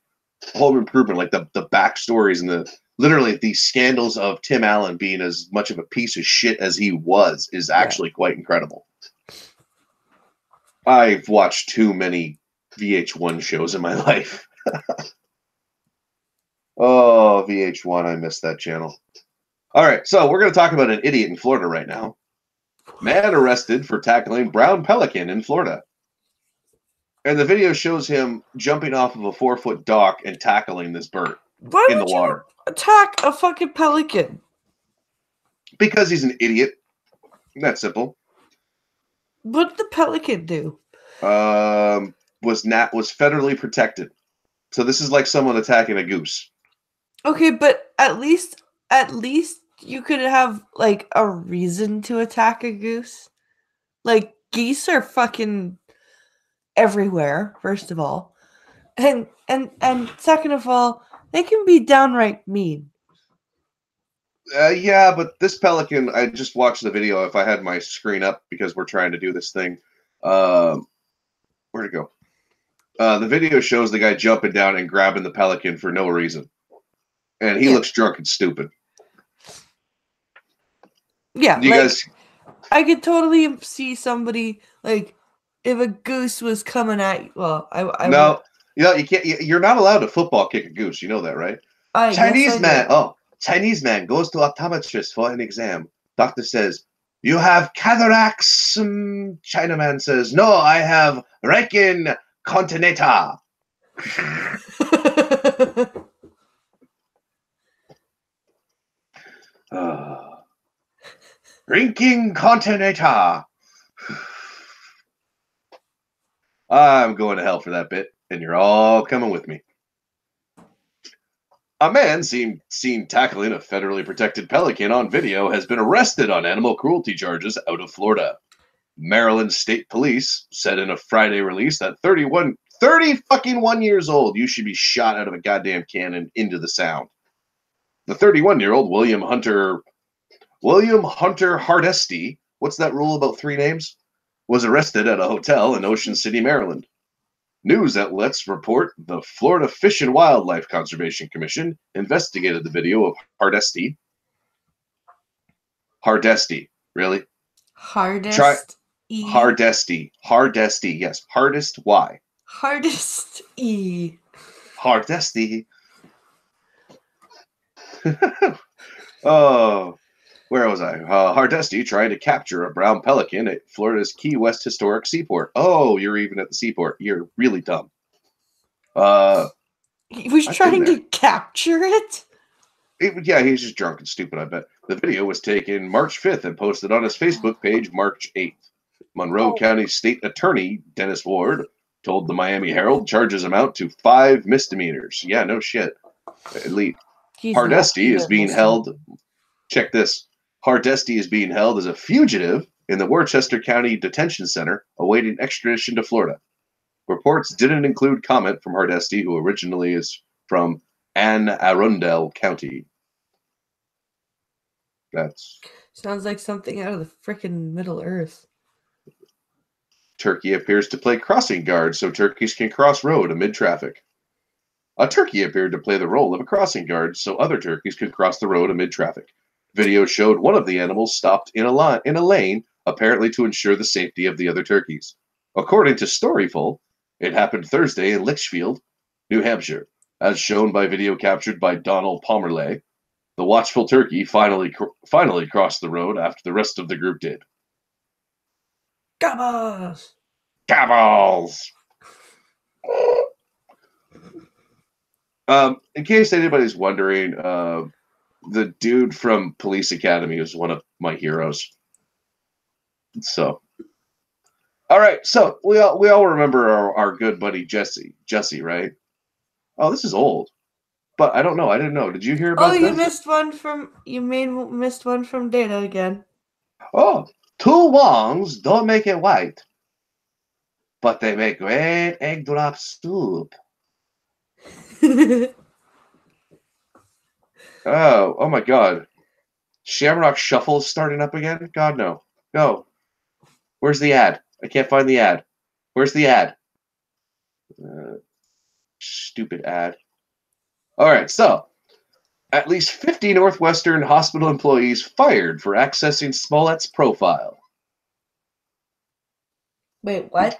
Home Improvement, like the backstories and literally the scandals of Tim Allen being as much of a piece of shit as he was, is actually quite incredible. I've watched too many VH1 shows in my life. Oh, VH1, I miss that channel. All right, so we're going to talk about an idiot in Florida right now. Man arrested for tackling brown pelican in Florida. And the video shows him jumping off of a 4-foot dock and tackling this bird in the water. Attack a fucking pelican? Because he's an idiot. That's simple. What did the pelican do? Was federally protected. So this is like someone attacking a goose. Okay, but at least you could have like a reason to attack a goose. Like geese are fucking everywhere, first of all. And second of all, they can be downright mean. Yeah, but this pelican, I just watched the video if I had my screen up because we're trying to do this thing. Where'd it go? The video shows the guy jumping down and grabbing the pelican for no reason. And he looks drunk and stupid. Yeah, I could totally see somebody, like, if a goose was coming at you. Well, you can't. You're not allowed to football kick a goose. You know that, right? Chinese man goes to optometrist for an exam. Doctor says, "You have cataracts." Chinaman says, "No, I have Rekin continenta." Drinking continenta. I'm going to hell for that bit, and you're all coming with me. A man seen tackling a federally protected pelican on video has been arrested on animal cruelty charges out of Florida. Maryland State Police said in a Friday release that 30 fucking 1 years old, you should be shot out of a goddamn cannon into the sound. The 31-year-old William Hunter Hardesty, what's that rule about 3 names? Was arrested at a hotel in Ocean City, Maryland. News outlets report the Florida Fish and Wildlife Conservation Commission investigated the video of Hardesty. Really? Hardesty, yes. Hardest Y. Hardest E. Hardesty. Oh. Where was I? Hardesty trying to capture a brown pelican at Florida's Key West historic seaport. Oh, you're even at the seaport. You're really dumb. He was I've been trying there. to capture it? Yeah, he's just drunk and stupid, I bet. The video was taken March 5th and posted on his Facebook page March 8th. Monroe Oh. County State Attorney Dennis Ward told the Miami Herald charges amount to 5 misdemeanors. Yeah, no shit. Elite. He's Hardesty is being held. Check this. Hardesty is being held as a fugitive in the Worcester County Detention Center, awaiting extradition to Florida. Reports didn't include comment from Hardesty, who originally is from Anne Arundel County. That's sounds like something out of the frickin' Middle Earth. Turkey appears to play crossing guard so turkeys can cross road amid traffic. A turkey appeared to play the role of a crossing guard so other turkeys could cross the road amid traffic. Video showed one of the animals stopped in a lane, apparently to ensure the safety of the other turkeys. According to Storyful, it happened Thursday in Litchfield, New Hampshire, as shown by video captured by Donald Pomerley. The watchful turkey finally crossed the road after the rest of the group did. Gabas! Gabbles! In case anybody's wondering, the dude from Police Academy is one of my heroes. So, all right. So we all remember our good buddy Jesse, right? Oh, this is old, but I don't know. I didn't know. Did you hear about this? Missed one from Data again. Oh, 2 wrongs don't make it white, but they make great egg drop soup. Oh my God. Shamrock Shuffle is starting up again? God, no. No. Where's the ad? I can't find the ad. Where's the ad? Stupid ad. All right, so at least 50 Northwestern hospital employees fired for accessing Smollett's profile. Wait, what?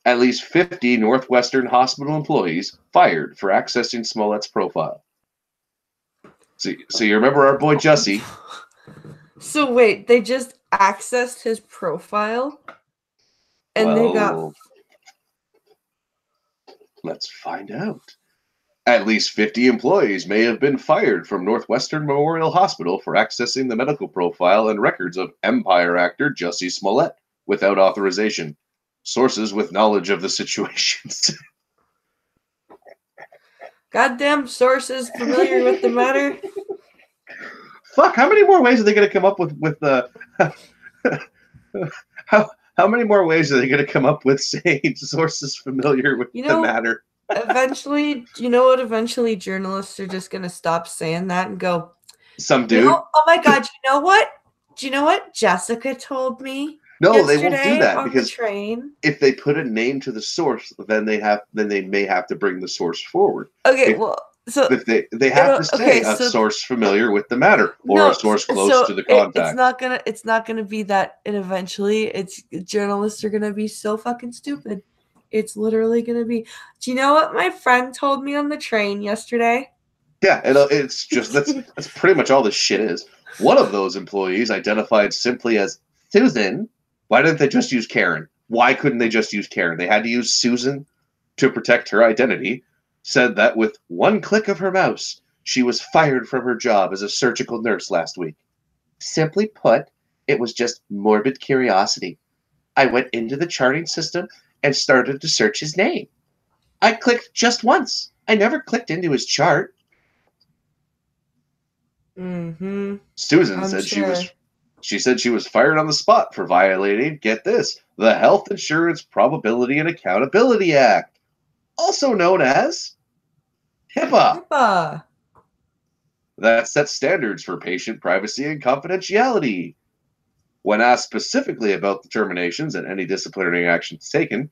At least 50 Northwestern hospital employees fired for accessing Smollett's profile. So you remember our boy Jesse? So wait, they just accessed his profile? And they got... Let's find out. At least 50 employees may have been fired from Northwestern Memorial Hospital for accessing the medical profile and records of Empire actor Jussie Smollett without authorization. Sources with knowledge of the situations. Goddamn sources familiar with the matter. Fuck, how many more ways are they going to come up with the... How many more ways are they going to come up with saying sources familiar with the matter? Eventually, you know what? Eventually, journalists are just going to stop saying that and go, some dude. Oh my God! You know what? Do you know what Jessica told me? No, they won't do that because the train. If they put a name to the source, then they may have to bring the source forward. Okay, if they have to say a source familiar with the matter or a source close to the contact. It's not gonna be that. And eventually, journalists are gonna be so fucking stupid. It's literally gonna be. Do you know what my friend told me on the train yesterday? Yeah, it's just that's pretty much all this shit is. One of those employees, identified simply as Susan. Why didn't they just use Karen? Why couldn't they just use Karen? They had to use Susan to protect her identity. Said that with one click of her mouse, she was fired from her job as a surgical nurse last week. Simply put, it was just morbid curiosity. I went into the charting system and started to search his name. I clicked just once. I never clicked into his chart. Mm-hmm. Susan said she said she was fired on the spot for violating, get this, the Health Insurance Probability and Accountability Act, also known as HIPAA. That sets standards for patient privacy and confidentiality. When asked specifically about the terminations and any disciplinary actions taken,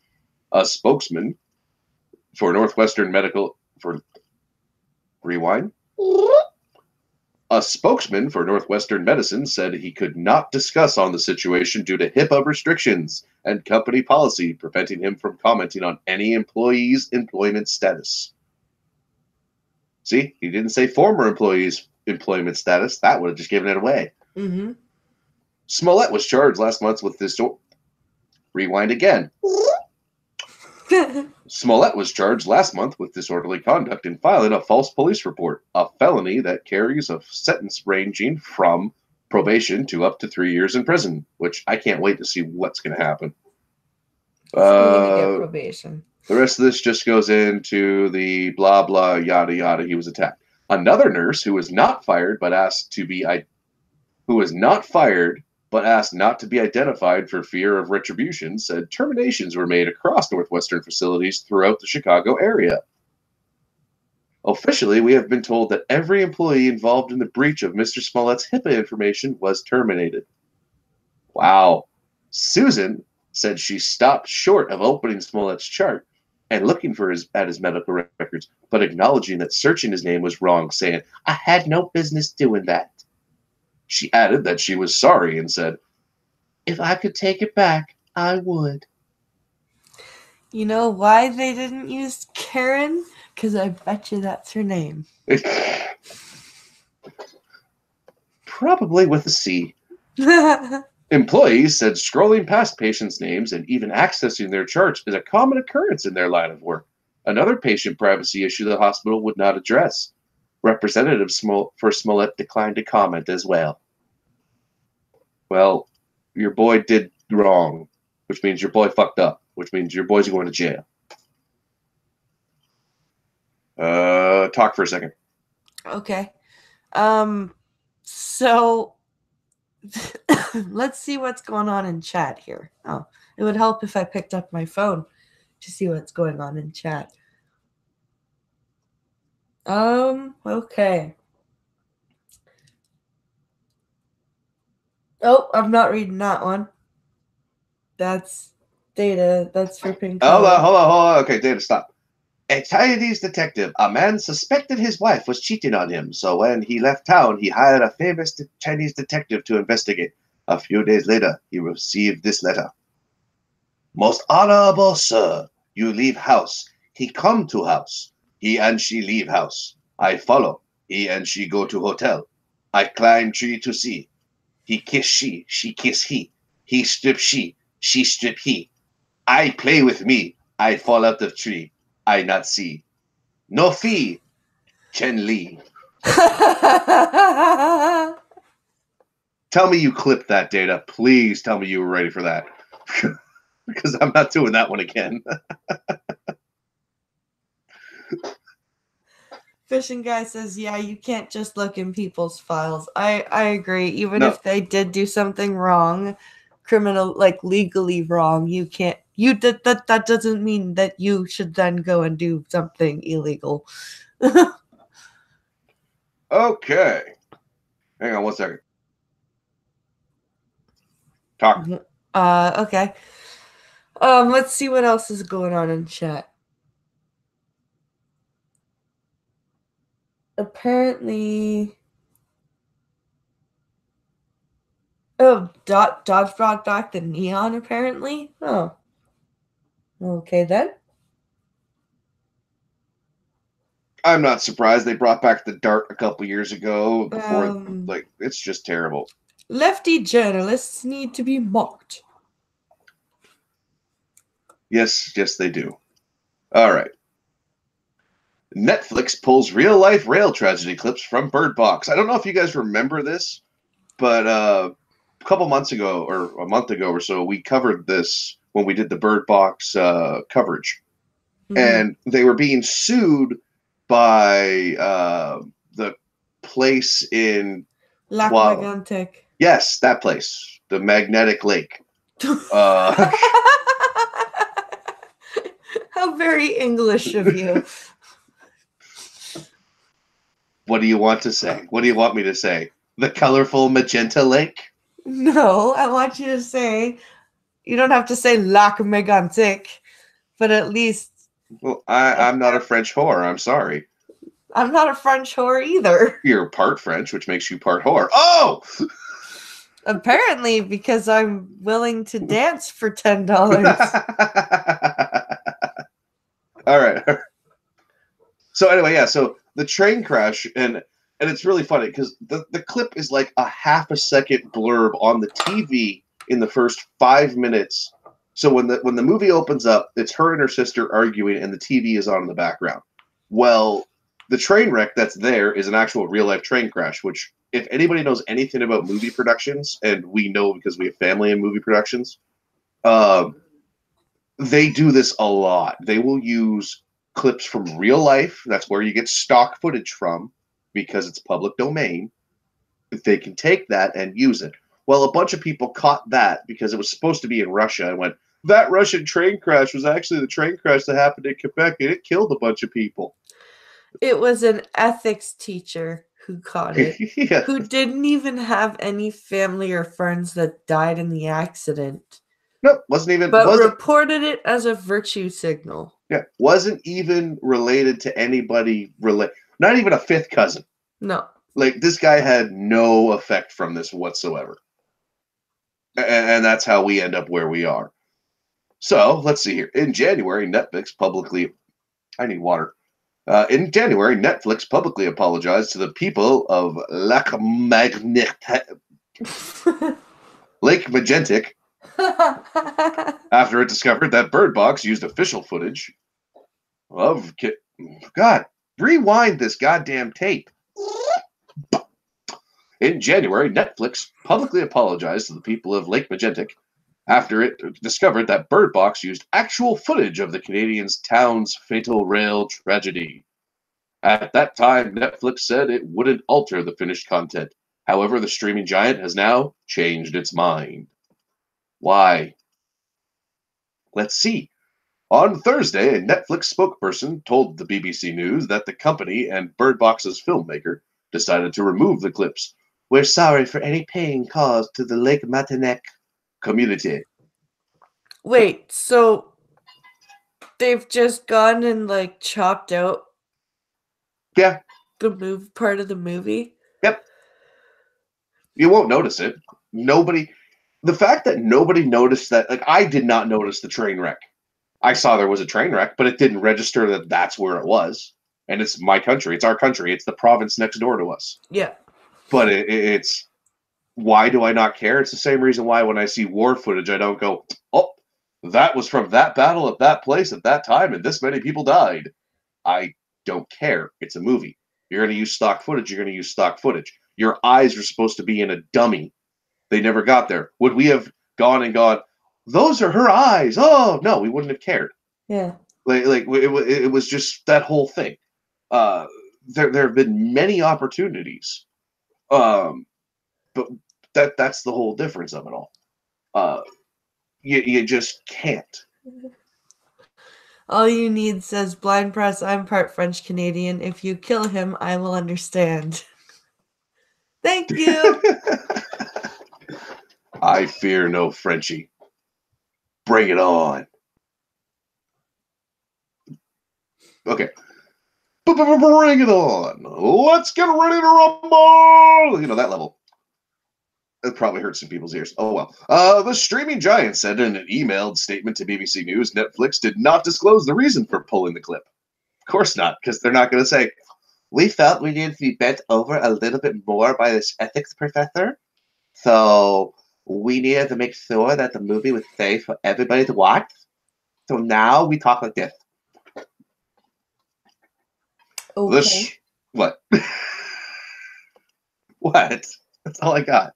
a spokesman for Northwestern Medical A spokesman for Northwestern Medicine said he could not discuss on the situation due to HIPAA restrictions and company policy preventing him from commenting on any employee's employment status. See, he didn't say former employee's employment status. That would have just given it away. Mm-hmm. Smollett was charged last month with Rewind again. Smollett was charged last month with disorderly conduct in filing a false police report, a felony that carries a sentence ranging from probation to up to 3 years in prison, which I can't wait to see what's going to happen. He's only gonna get probation. The rest of this just goes into the blah, blah, yada, yada. He was attacked. Another nurse who was not fired but asked to be who was not fired but asked not to be identified for fear of retribution, said terminations were made across Northwestern facilities throughout the Chicago area. Officially, we have been told that every employee involved in the breach of Mr. Smollett's HIPAA information was terminated. Wow. Susan said she stopped short of opening Smollett's chart and looking for his medical records, but acknowledging that searching his name was wrong, saying, "I had no business doing that." She added that she was sorry and said, "If I could take it back, I would." You know why they didn't use Karen? Because I bet you that's her name. Probably with a C. Employees said scrolling past patients' names and even accessing their charts is a common occurrence in their line of work. Another patient privacy issue the hospital would not address. Representative for Smollett declined to comment as well. Well, your boy did wrong, which means your boy fucked up, which means your boy's going to jail. Talk for a second. Okay. So let's see what's going on in chat here. Oh, it would help if I picked up my phone to see what's going on in chat. Okay. Oh, I'm not reading that one. That's Data. That's for Pincalo. Hold on. Okay, Data, stop. A Chinese detective, a man suspected his wife was cheating on him, so when he left town, he hired a famous Chinese detective to investigate. A few days later, he received this letter. Most honorable sir, you leave house. He come to house. He and she leave house. I follow. He and she go to hotel. I climb tree to see. He kiss she kiss he. He strip she strip he. I play with me. I fall out of tree. I not see. No fee. Chen Li. Tell me you clipped that, Data. Please tell me you were ready for that. Because I'm not doing that one again. Fishing Guy says, yeah, you can't just look in people's files. I agree. Even if they did do something wrong, criminal, like legally wrong, you can't. That doesn't mean that you should then go and do something illegal. Okay. Hang on 1 second. Talk. Okay. Let's see what else is going on in chat. Apparently, Dodge brought back the neon, apparently. Oh. Okay, then. I'm not surprised they brought back the dart a couple years ago. Before, it's just terrible. Lefty journalists need to be mocked. Yes, they do. All right. Netflix pulls real-life rail tragedy clips from Bird Box. I don't know if you guys remember this, but a couple months ago, or a month ago or so, we covered this when we did the Bird Box coverage. Mm-hmm. And they were being sued by the place in Lac Megantic. Yes, that place, the Magnetic Lake. How very English of you. What do you want to say? What do you want me to say? The colorful magenta lake? No, I want you to say, you don't have to say Lac Megantic, but at least. Well, I'm not a French whore. I'm sorry. I'm not a French whore either. You're part French, which makes you part whore. Oh! Apparently, because I'm willing to dance for $10. All right. So anyway, yeah. So the train crash, and And it's really funny because the clip is like a half a second blurb on the TV in the first 5 minutes. So when the movie opens up, it's her and her sister arguing, and the TV is on in the background. Well, the train wreck that's there is an actual real life train crash. Which, if anybody knows anything about movie productions, and we know because we have family in movie productions, they do this a lot. They will use clips from real life. That's where you get stock footage from because it's public domain. They can take that and use it. Well, a bunch of people caught that because it was supposed to be in Russia and went, that Russian train crash was actually the train crash that happened in Quebec and it killed a bunch of people. It was an ethics teacher who caught it, Yeah. who didn't even have any family or friends that died in the accident. No, but reported it as a virtue signal. Yeah, wasn't even related to anybody. Not even a fifth cousin. No. Like, this guy had no effect from this whatsoever. And that's how we end up where we are. So, let's see here. In January, Netflix publicly... I need water. In January, Netflix publicly apologized to the people of Lake Magentic after it discovered that Bird Box used official footage of... God, rewind this goddamn tape. In January, Netflix publicly apologized to the people of Lake Magentic after it discovered that Bird Box used actual footage of the Canadian's town's fatal rail tragedy. At that time, Netflix said it wouldn't alter the finished content. However, the streaming giant has now changed its mind. Why? Let's see. On Thursday, a Netflix spokesperson told the BBC News that the company and Bird Box's filmmaker decided to remove the clips. We're sorry for any pain caused to the Lake Matinek community. Wait, so they've just gone and like chopped out the part of the movie? Yep. You won't notice it. The fact that nobody noticed that, like, I did not notice the train wreck. I saw there was a train wreck, but it didn't register that that's where it was. And it's my country. It's our country. It's the province next door to us. Yeah. But it's, why do I not care? It's the same reason why when I see war footage, I don't go, oh, that was from that battle at that place at that time, and this many people died. I don't care. It's a movie. You're going to use stock footage. You're going to use stock footage. Your eyes are supposed to be in a dummy. They never got there. Would we have gone, those are her eyes? Oh, no, we wouldn't have cared. Yeah. It was just that whole thing. There have been many opportunities. But that's the whole difference of it all. You just can't. All you need, says Blind Press, I'm part French Canadian. If you kill him, I will understand. Thank you. I fear no Frenchie. Bring it on. Okay. Bring it on. Let's get ready to rumble. You know, that level. It probably hurts some people's ears. Oh, well. The streaming giant said in an emailed statement to BBC News, Netflix did not disclose the reason for pulling the clip. Of course not, because they're not going to say, we felt we needed to be bent over a little bit more by this ethics professor, so we needed to make sure that the movie was safe for everybody to watch. So now we talk like this. Okay. What? What? That's all I got.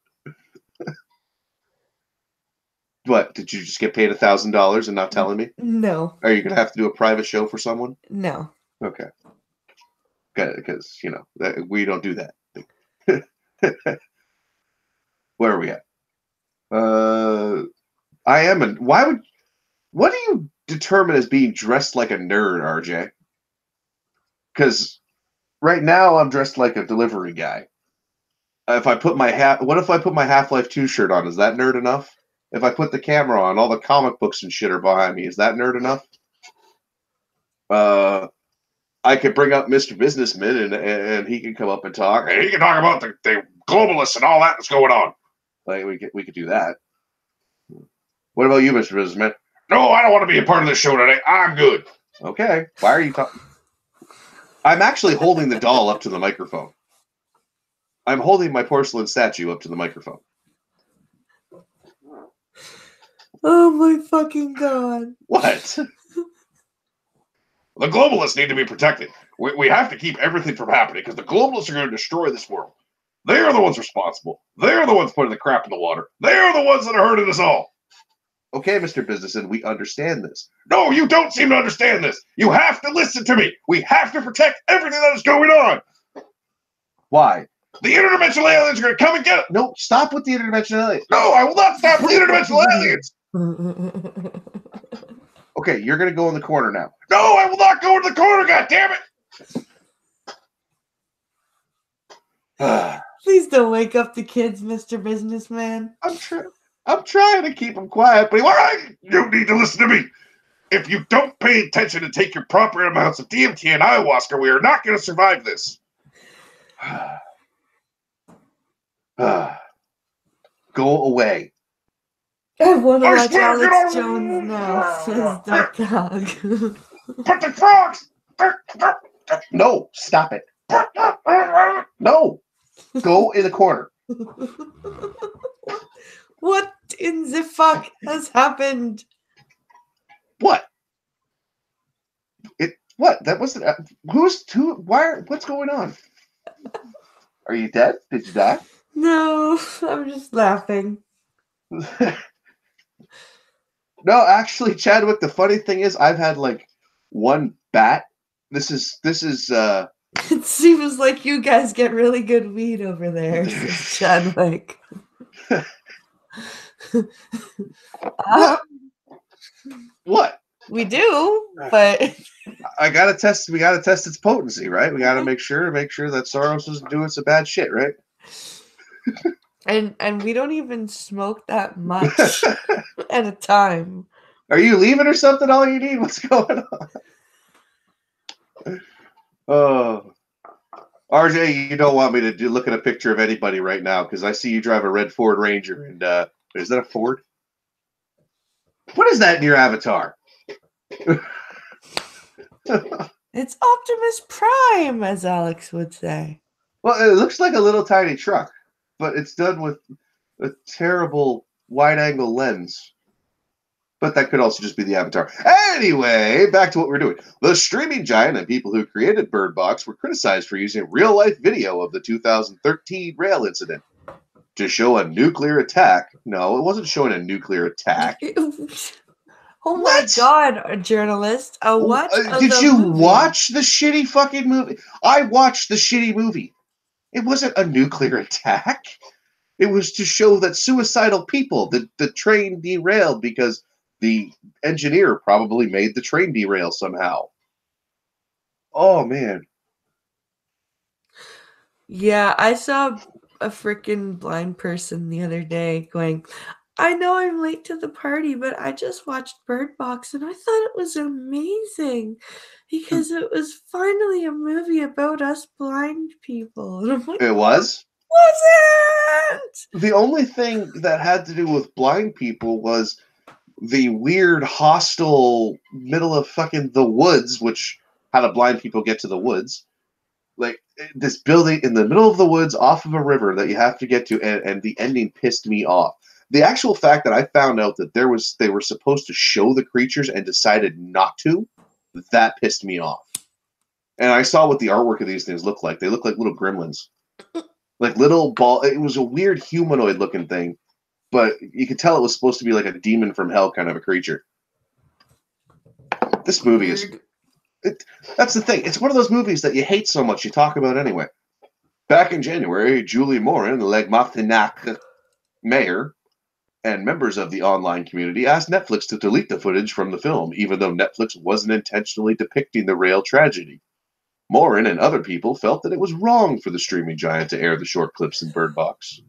What? Did you just get paid $1,000 and not telling me? No. Are you going to have to do a private show for someone? No. Okay. Because, we don't do that. Where are we at? What do you determine as being dressed like a nerd, RJ? Because right now I'm dressed like a delivery guy. What if I put my Half-Life 2 shirt on? Is that nerd enough? If I put the camera on, all the comic books and shit are behind me. Is that nerd enough? I could bring up Mr. Businessman and he can come up and talk. And he can talk about the globalists and all that that's going on. Like we could do that. What about you, Mr. Businessman? No, I don't want to be a part of this show today. I'm good. Okay. Why are you talking? I'm actually holding the doll up to the microphone. I'm holding my porcelain statue up to the microphone. Oh my fucking god. What? The globalists need to be protected. We have to keep everything from happening because the globalists are going to destroy this world. They are the ones responsible. They are the ones putting the crap in the water. They are the ones that are hurting us all. Okay, Mr. Businessman, we understand this. No, you don't seem to understand this. You have to listen to me. We have to protect everything that is going on. Why? The interdimensional aliens are going to come and get it. No, stop with the interdimensional aliens. No, I will not stop with the interdimensional aliens. Okay, you're going to go in the corner now. No, I will not go in the corner, God damn it. Please don't wake up the kids, Mr. Businessman. I'm trying to keep them quiet, but you need to listen to me. If you don't pay attention and take your proper amounts of DMT and ayahuasca, we are not going to survive this. Go away. I want to watch Alex Jones now, says the dog. Put the frogs! No, stop it. No. Go in the corner. What in the fuck has happened? What? What? That wasn't. What's going on? Are you dead? Did you die? No, I'm just laughing. No, actually, Chadwick, the funny thing is I've had like one bat. This is It seems like you guys get really good weed over there, says Chadwick. What? We do, but we gotta test its potency, right? We gotta make sure that Soros isn't doing some bad shit, right? and we don't even smoke that much at a time. Are you leaving or something? All you need? What's going on? Oh, RJ, you don't want me to look at a picture of anybody right now because I see you drive a red Ford Ranger, and is that a Ford? What is that in your avatar? It's Optimus Prime, as Alex would say. Well, it looks like a little tiny truck, but it's done with a terrible wide-angle lens. But that could also just be the avatar. Anyway, back to what we're doing. The streaming giant and people who created Bird Box were criticized for using real-life video of the 2013 rail incident to show a nuclear attack. No, it wasn't showing a nuclear attack. Oh my god, a journalist. Did you watch the shitty fucking movie? I watched the shitty movie. It wasn't a nuclear attack. It was to show that suicidal people, the train derailed because the engineer probably made the train derail somehow. Oh, man. Yeah, I saw a freaking blind person the other day going, I know I'm late to the party, but I just watched Bird Box and I thought it was amazing because it was finally a movie about us blind people. And I'm like, it was? Was it? The only thing that had to do with blind people was the weird hostile middle of fucking the woods, which how do blind people get to the woods? Like this building in the middle of the woods off of a river that you have to get to, and the ending pissed me off. The actual fact that I found out that they were supposed to show the creatures and decided not to, that pissed me off. And I saw what the artwork of these things look like. They look like little gremlins. Like little ball. It was a weird humanoid looking thing, but you could tell it was supposed to be like a demon from hell kind of a creature. This movie is... that's the thing. It's one of those movies that you hate so much you talk about anyway. Back in January, Julie Morin, the Legmartinac mayor, and members of the online community asked Netflix to delete the footage from the film, even though Netflix wasn't intentionally depicting the rail tragedy. Morin and other people felt that it was wrong for the streaming giant to air the short clips in Bird Box.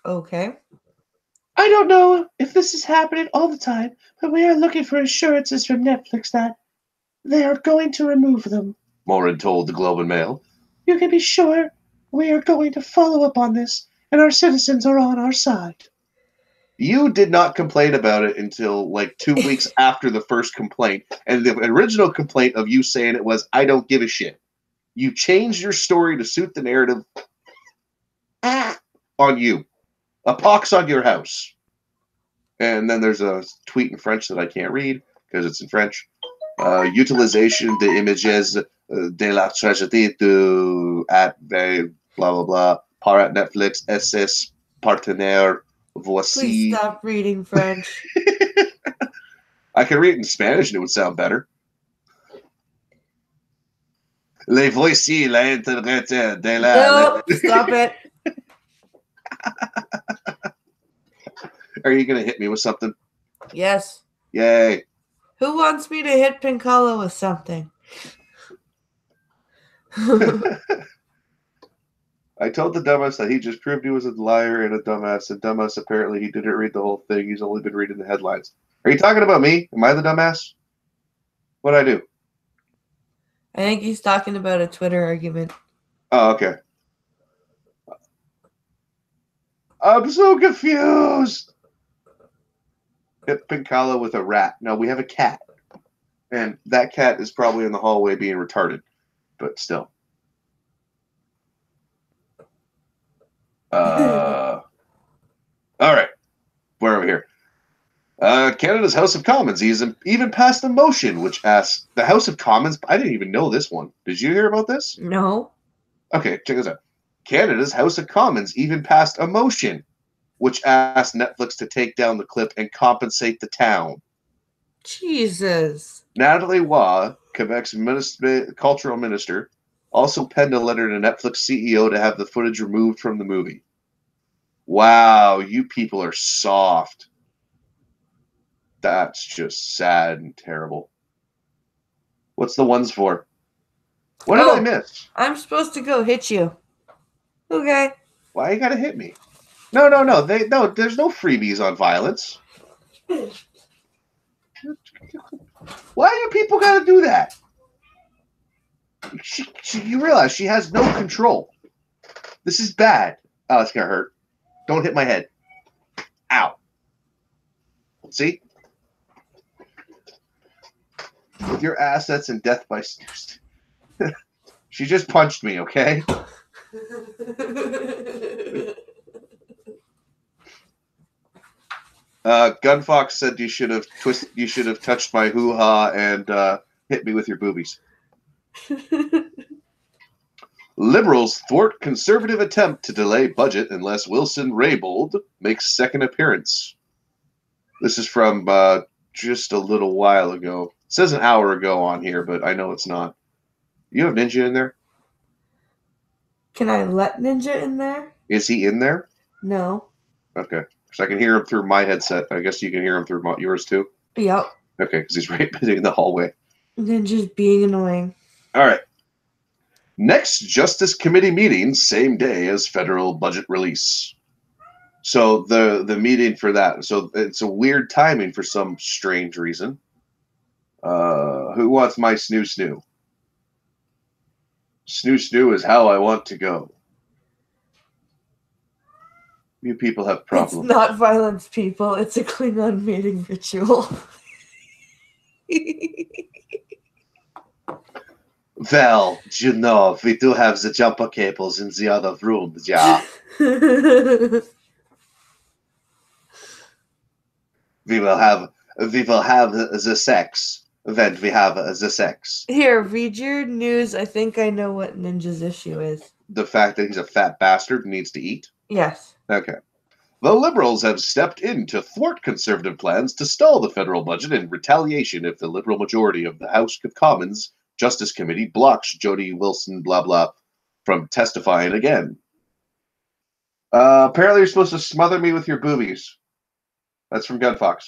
Okay. I don't know if this is happening all the time, but we are looking for assurances from Netflix that they are going to remove them, Morin told the Globe and Mail. You can be sure we are going to follow up on this, and our citizens are on our side. You did not complain about it until like 2 weeks after the first complaint, and the original complaint of you saying it was, I don't give a shit. You changed your story to suit the narrative. On you. A pox on your house. And then there's a tweet in French that I can't read because it's in French. Utilisation de images de la tragédie de at blah blah blah par at Netflix SS partenaire Please voici. stop reading French. I can read it in Spanish and it would sound better. Les voici l'interprète de la. Nope, stop it. Are you gonna hit me with something? Yes. Yay! Who wants me to hit Pincalo with something? I told the dumbass that he just proved he was a liar and a dumbass. And dumbass, apparently he didn't read the whole thing. He's only been reading the headlines. Are you talking about me? Am I the dumbass? What'd I do? I think he's talking about a Twitter argument. Oh, okay. I'm so confused. Hit Pincalo with a rat. No, we have a cat. And that cat is probably in the hallway being retarded. But still. All right. Where are we here? Canada's House of Commons even passed a motion which asks the House of Commons. I didn't even know this one. Did you hear about this? No. Okay, check this out. Canada's House of Commons even passed a motion which asked Netflix to take down the clip and compensate the town. Jesus. Natalie Waugh, Quebec's cultural minister, also penned a letter to Netflix CEO to have the footage removed from the movie. Wow, you people are soft. That's just sad and terrible. What's the ones for? What did I miss? I'm supposed to go hit you. Okay. Why you gotta hit me? No. There's no freebies on violence. Why do people gotta do that? You realize she has no control. This is bad. Oh, it's gonna hurt. Don't hit my head. Ow. See? With your assets and death by... She just punched me, okay? Gunfox said you should have touched my hoo-ha and hit me with your boobies. Liberals thwart conservative attempt to delay budget unless Wilson-Raybould makes second appearance. This is from just a little while ago. It says an hour ago on here, but I know it's not. You have Ninja in there? Can I let Ninja in there? Is he in there? No. Okay. So I can hear him through my headset. I guess you can hear him through yours too? Yep. Okay, because he's right in the hallway. Ninja's being annoying. All right. Next Justice Committee meeting, same day as federal budget release. So the meeting for that. So it's a weird timing for some strange reason. Who wants my snoo snoo? Snoo snoo is how I want to go. You people have problems. It's not violence, people. It's a Klingon mating ritual. Well, you know, we do have the jumper cables in the other room, yeah. We will have the sex when we have the sex. Here, read your news. I think I know what Ninja's issue is. The fact that he's a fat bastard and needs to eat? Yes. Okay. The Liberals have stepped in to thwart Conservative plans to stall the federal budget in retaliation if the Liberal majority of the House of Commons Justice Committee blocks Jody Wilson blah blah from testifying again. Apparently you're supposed to smother me with your boobies. That's from Gunfox.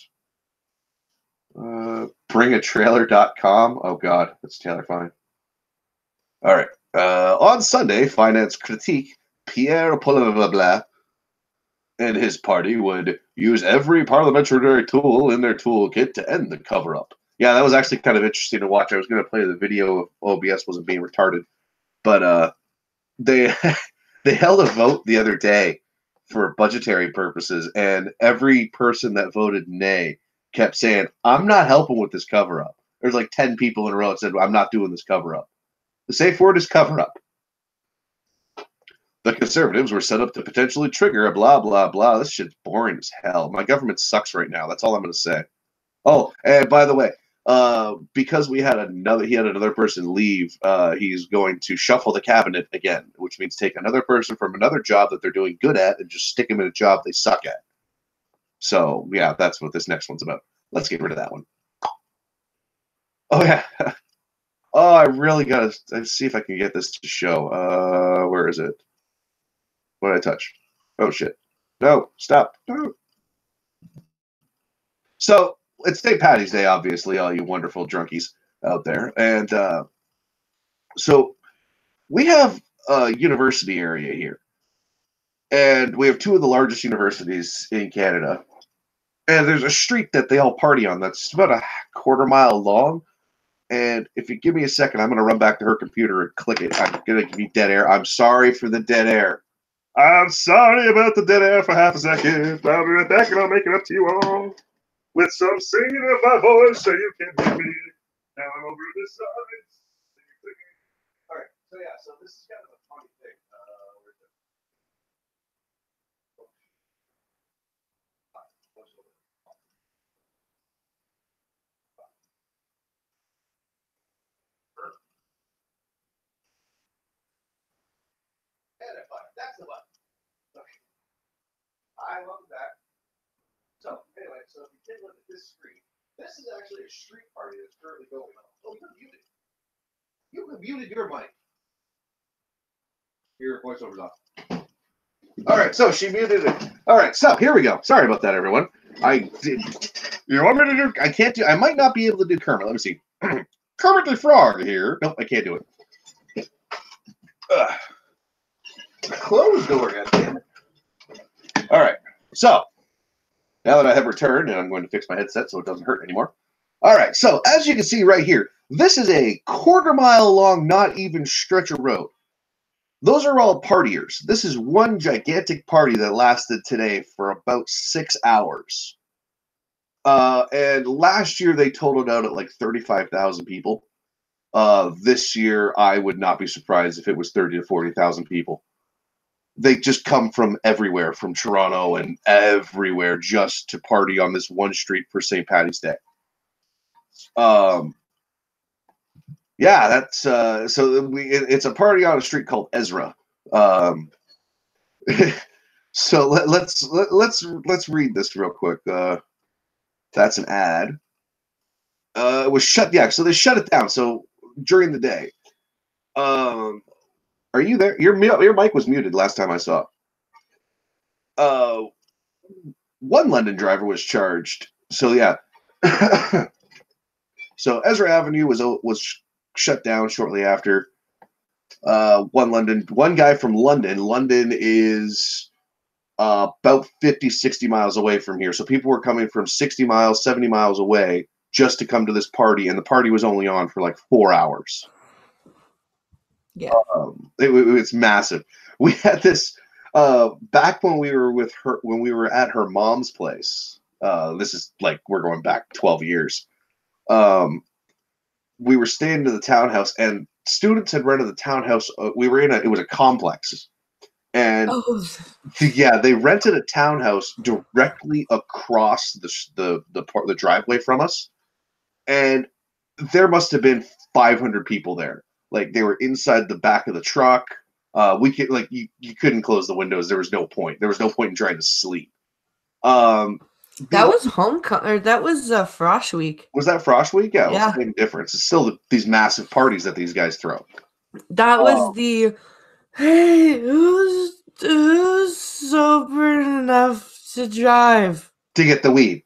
Bringatrailer.com. Oh god, that's Taylor Fine. All right. On Sunday, Finance Critique Pierre Poilievre and his party would use every parliamentary tool in their toolkit to end the cover-up. Yeah, that was actually kind of interesting to watch. I was going to play the video if OBS wasn't being retarded. But they they held a vote the other day for budgetary purposes, and every person that voted nay kept saying, I'm not helping with this cover-up. There's like 10 people in a row that said, I'm not doing this cover-up. The safe word is cover up. The conservatives were set up to potentially trigger a blah, blah, blah. This shit's boring as hell. My government sucks right now. That's all I'm going to say. Oh, and by the way, because he had another person leave, he's going to shuffle the cabinet again, which means take another person from another job that they're doing good at and just stick them in a job they suck at. So, yeah, that's what this next one's about. Let's get rid of that one. Oh, yeah. Oh, I really got to see if I can get this to show. Where is it? What did I touch? Oh, shit. No, stop. No. So, it's St. Patty's Day, obviously, all you wonderful drunkies out there. And so we have a university area here. And we have two of the largest universities in Canada. And there's a street that they all party on that's about a quarter-mile long. And if you give me a second, I'm going to run back to her computer and click it. I'm going to give you dead air. I'm sorry for the dead air. I'm sorry about the dead air for half a second. I'll be right back and I'll make it up to you all with some singing of my voice so you can hear me. Now I'm over this side. All right. So, yeah. So this is kind of a funny thing. Where's it? That's the button. Okay. I love that. So, anyway, so if you take a look at this screen, this is actually a street party that's currently going on. Oh, you're muted. You have muted your mic. Your voiceover's off. All right, so she muted it. All right, so here we go. Sorry about that, everyone. You want me to do? I can't do. I might not be able to do Kermit. Let me see. Kermit the Frog here. Nope, I can't do it. Closed door, goddammit. All right, so now that I have returned, and I'm going to fix my headset so it doesn't hurt anymore. All right, so as you can see right here, this is a quarter-mile long, not even stretch of road. Those are all partiers. This is one gigantic party that lasted today for about 6 hours. And last year they totaled out at like 35,000 people. This year, I would not be surprised if it was 30 to 40,000 people. They just come from everywhere, from Toronto and everywhere, just to party on this one street for St. Patty's Day. Yeah, that's so it's a party on a street called Ezra. So let's read this real quick. That's an ad. It was shut. Yeah, so they shut it down. So during the day, are you there? Your mic was muted last time I saw. One London driver was charged. So yeah. So Ezra Avenue was shut down shortly after. One guy from London. London is about 50, 60 miles away from here. So people were coming from 60 miles, 70 miles away just to come to this party, and the party was only on for like 4 hours. Yeah. It's massive. We had this back when we were with her, when we were at her mom's place. This is like, we're going back 12 years. We were staying in the townhouse, and students had rented the townhouse. We were it was a complex. And yeah, they rented a townhouse directly across the driveway from us. And there must have been 500 people there. Like, they were inside the back of the truck. We could, like, you couldn't close the windows. There was no point. There was no point in trying to sleep. That was homecoming, or that was Frosh Week. Was that Frosh Week? Yeah, it was the same difference. It's still these massive parties that these guys throw. That was the, hey, who's sober enough to drive? To get the weed.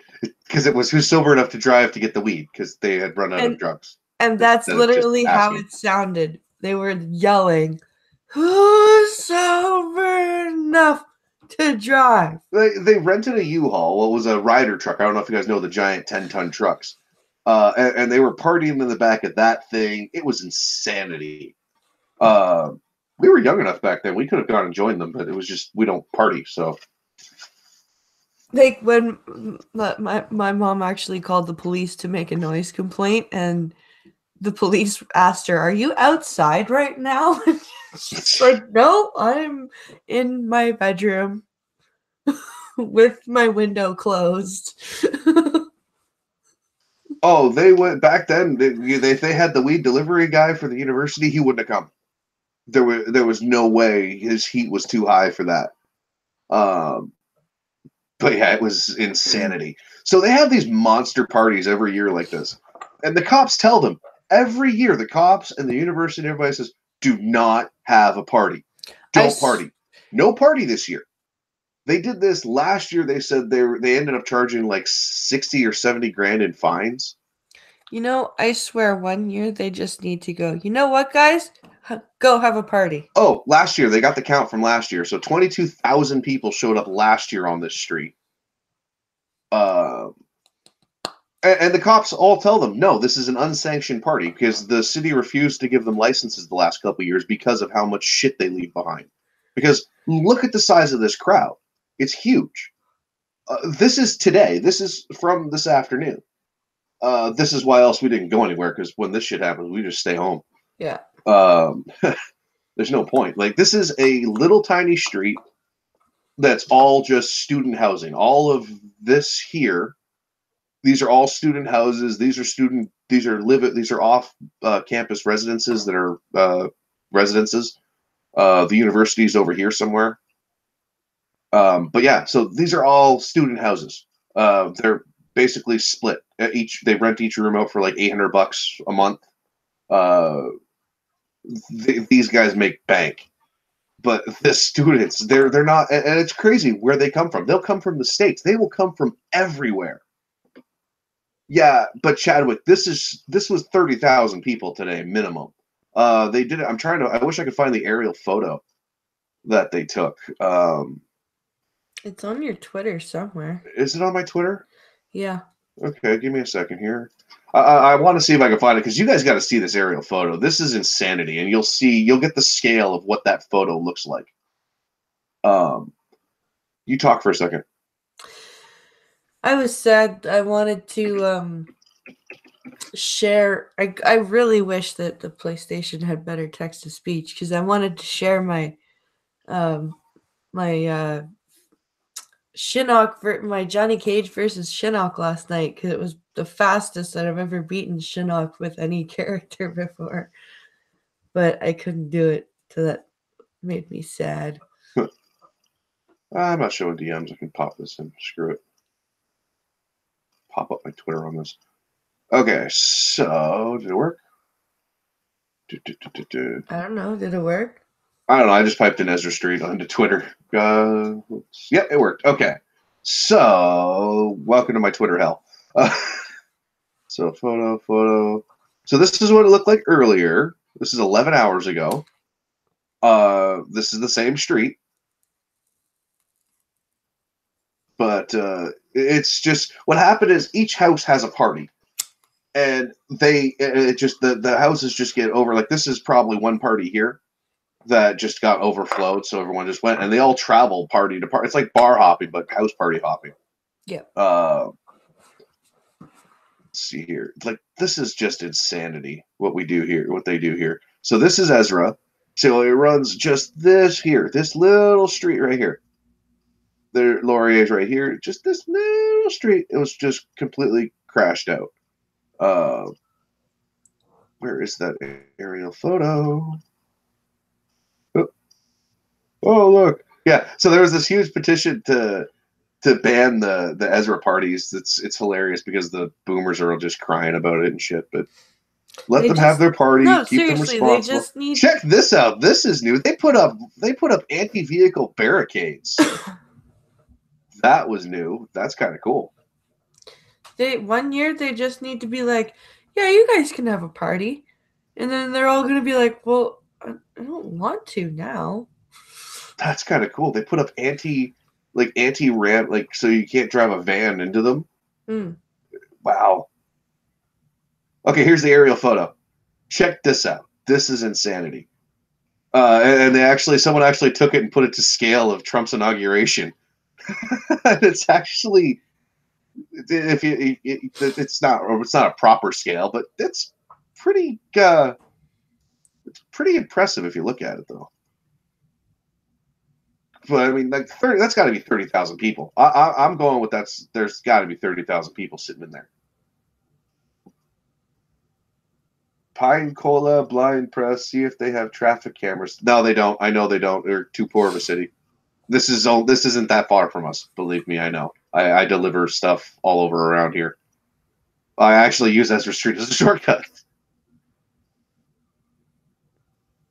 Because it was who's sober enough to drive to get the weed, because they had run out of drugs. And that's literally how it sounded. They were yelling, who's sober enough to drive? They rented a U-Haul. Well, it was a Ryder truck. I don't know if you guys know the giant 10-ton trucks. And they were partying in the back of that thing. It was insanity. We were young enough back then. We could have gone and joined them, but it was just, we don't party, so. Like, when my mom actually called the police to make a noise complaint, and the police asked her, "Are you outside right now?" She's like, "No, I'm in my bedroom with my window closed." Oh, they went back then. If they had the weed delivery guy for the university, he wouldn't have come. There was no way his heat was too high for that. Um, but yeah, it was insanity. So they have these monster parties every year like this, and the cops tell them every year. The cops and the university, and everybody says, "Do not have a party. Don't party. No party this year." They did this last year. They said they ended up charging like 60 or 70 grand in fines. I swear one year they just need to go, "You know what, guys? Go have a party." Oh, last year they got the count from last year. So 22,000 people showed up last year on this street. Uh, and the cops all tell them, no, this is an unsanctioned party because the city refused to give them licenses the last couple of years because of how much shit they leave behind. Because look at the size of this crowd. It's huge. This is today. This is from this afternoon. This is why else we didn't go anywhere, because when this shit happens, we just stay home. Yeah. There's no point. Like, this is a little tiny street that's all just student housing. All of this here, these are all student houses. These are off campus residences that are residences. The university's over here somewhere. But yeah, so these are all student houses. They're basically split. They rent each room out for like $800 a month. These guys make bank, but the students, they're not, and it's crazy where they come from. They'll come from the States. They will come from everywhere. Yeah, but Chadwick, this was 30,000 people today minimum. They did it. I wish I could find the aerial photo that they took. It's on your Twitter somewhere. Is it on my Twitter? Yeah. Okay, give me a second here. I want to see if I can find it because you guys got to see this aerial photo. This is insanity, and you'll get the scale of what that photo looks like. You talk for a second. I was sad. I wanted to share. I really wish that the PlayStation had better text to speech because I wanted to share my Shinnok, my Johnny Cage versus Shinnok last night because it was the fastest that I've ever beaten Shinnok with any character before. But I couldn't do it, so that made me sad. I'm not showing DMs. I can pop this in. Screw it. Pop up my Twitter on this. Okay, so did it work? I don't know. Did it work? I don't know. I just typed in Ezra Street onto Twitter. Yeah, it worked. Okay. So, welcome to my Twitter hell. So, photo. So, this is what it looked like earlier. This is 11 hours ago. This is the same street. But it's just, what happened is each house has a party. And the houses just get over. Like, this is probably one party here that just got overflowed, so everyone just went, and they all travel party to party. It's like bar hopping, but house party hopping. Yeah. Let's see here. Like, this is just insanity, what we do here, what they do here. So this is Ezra. So it runs just this little street right here. There, Laurier's right here. Just this little street. It was just completely crashed out. Where is that aerial photo? Oh, look. Yeah, so there was this huge petition to ban the Ezra parties. It's hilarious because the boomers are all just crying about it and shit, but let them have their party, keep them responsible. They just need... Check this out. This is new. They put up anti-vehicle barricades. That was new. That's kind of cool. One year they just need to be like, yeah, you guys can have a party. And then they're all going to be like, well, I don't want to now. That's kind of cool. They put up anti-ramp, like, so you can't drive a van into them. Wow. Okay, here's the aerial photo. Check this out. This is insanity. And someone actually took it and put it to scale of Trump's inauguration. It's actually, it's not a proper scale, but it's pretty impressive if you look at it, though. But I mean, like 30, that's got to be 30,000 people. I'm going with that's. There's got to be 30,000 people sitting in there. Pine Cola Blind Press. See if they have traffic cameras. No, they don't. I know they don't. They're too poor of a city. This isn't that far from us. Believe me, I know. I deliver stuff all over around here. I actually use Ezra Street as a shortcut.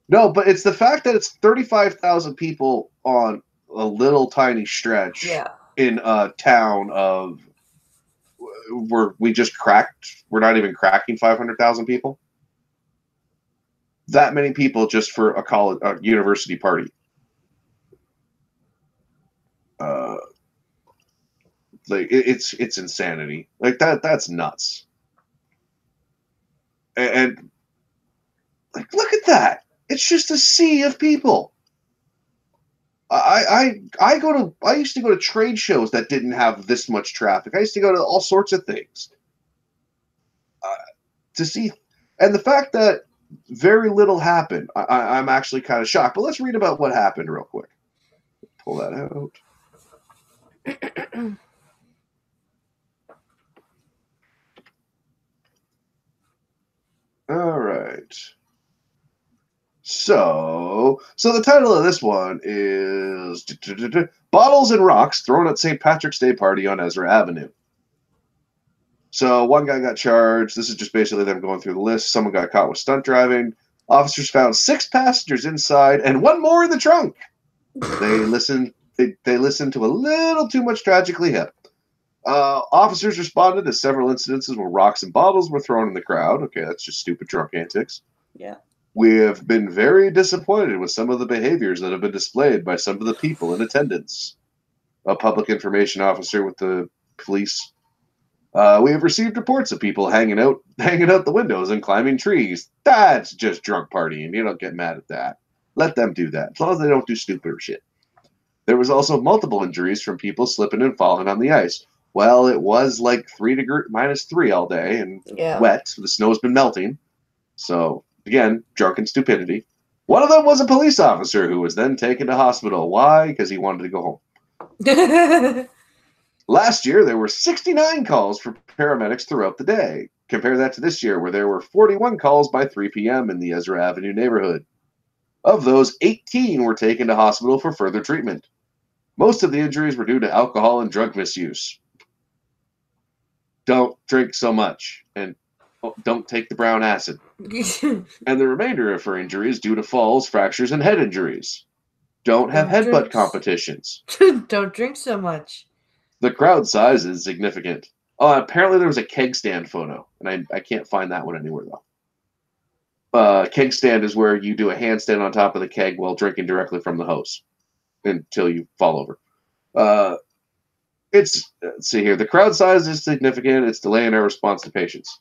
No, but it's the fact that it's 35,000 people on a little tiny stretch in a town of where we just cracked. We're not even cracking 500,000 people. That many people just for a university party. Like it's insanity. Like that's nuts. And like, look at that. It's just a sea of people. I used to go to trade shows that didn't have this much traffic. I used to go to all sorts of things to see, and the fact that very little happened, I'm actually kind of shocked. But let's read about what happened real quick. Pull that out. All right. So the title of this one is Bottles and Rocks Thrown at St. Patrick's Day Party on Ezra Avenue. So one guy got charged. This is just basically them going through the list. Someone got caught with stunt driving. Officers found 6 passengers inside and 1 more in the trunk. They listened to a little too much Tragically Hip. Officers responded to several incidences where rocks and bottles were thrown in the crowd. Okay, that's just stupid drunk antics. Yeah. We have been very disappointed with some of the behaviors that have been displayed by some of the people in attendance. A public information officer with the police. We have received reports of people hanging out the windows and climbing trees. That's just drunk partying. You don't get mad at that. Let them do that, as long as they don't do stupid shit. There was also multiple injuries from people slipping and falling on the ice. Well, it was like -3 all day and wet. The snow's been melting. So, again, drunken stupidity. One of them was a police officer who was then taken to hospital. Why? Because he wanted to go home. Last year, there were 69 calls for paramedics throughout the day. Compare that to this year, where there were 41 calls by 3 p.m. in the Ezra Avenue neighborhood. Of those, 18 were taken to hospital for further treatment. Most of the injuries were due to alcohol and drug misuse. Don't drink so much, and don't take the brown acid. And the remainder of her injuries due to falls, fractures, and head injuries. Don't have headbutt competitions. Don't drink so much. The crowd size is significant. Oh, apparently there was a keg stand photo, and I can't find that one anywhere, though. Keg stand is where you do a handstand on top of the keg while drinking directly from the hose until you fall over. Let's see here. The crowd size is significant. It's delaying our response to patients.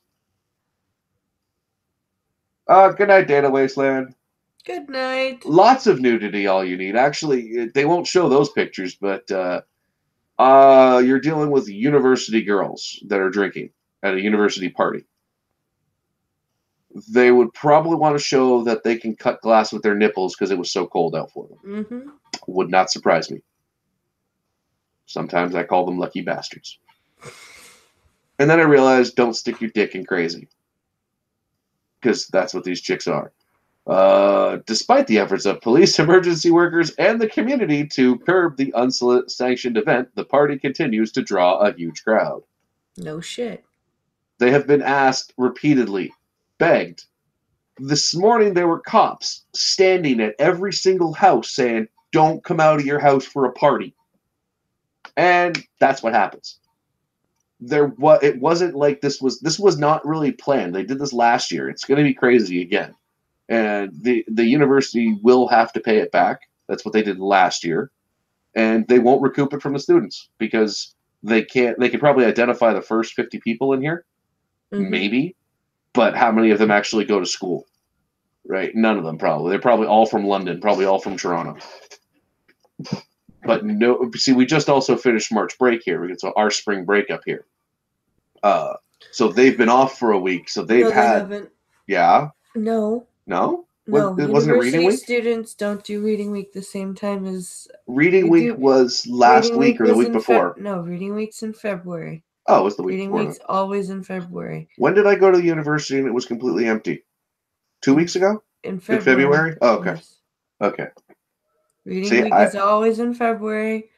Good night, Data Wasteland. Good night. Lots of nudity, all you need. Actually, they won't show those pictures, but you're dealing with university girls that are drinking at a university party. They would probably want to show that they can cut glass with their nipples because it was so cold out for them. Mm-hmm. Would not surprise me. Sometimes I call them lucky bastards. And then I realized, don't stick your dick in crazy. Because that's what these chicks are. Despite the efforts of police, emergency workers, and the community to curb the unsanctioned event, the party continues to draw a huge crowd. No shit. They have been asked repeatedly, begged. This morning there were cops standing at every single house saying, don't come out of your house for a party. And that's what happens. It wasn't like this was not really planned. They did this last year. It's going to be crazy again. And the university will have to pay it back. That's what they did last year. And they won't recoup it from the students because they could probably identify the first 50 people in here. Mm-hmm. Maybe. But how many of them actually go to school? Right? None of them probably. They're probably all from London, probably all from Toronto. But no, see, we just also finished March break here. We get our spring break up here. So they've been off for a week. So they've had. Yeah. No. No? No, It wasn't a reading university week? students don't do reading week the same time as Reading we week do. was last Reading week week or the was week in before. No, reading week's in February. Oh, it was the week Reading before week's then. always in February. When did I go to the university and it was completely empty? 2 weeks ago? In In February. February? Oh, okay. Yes. Okay. Reading See, week is always in February,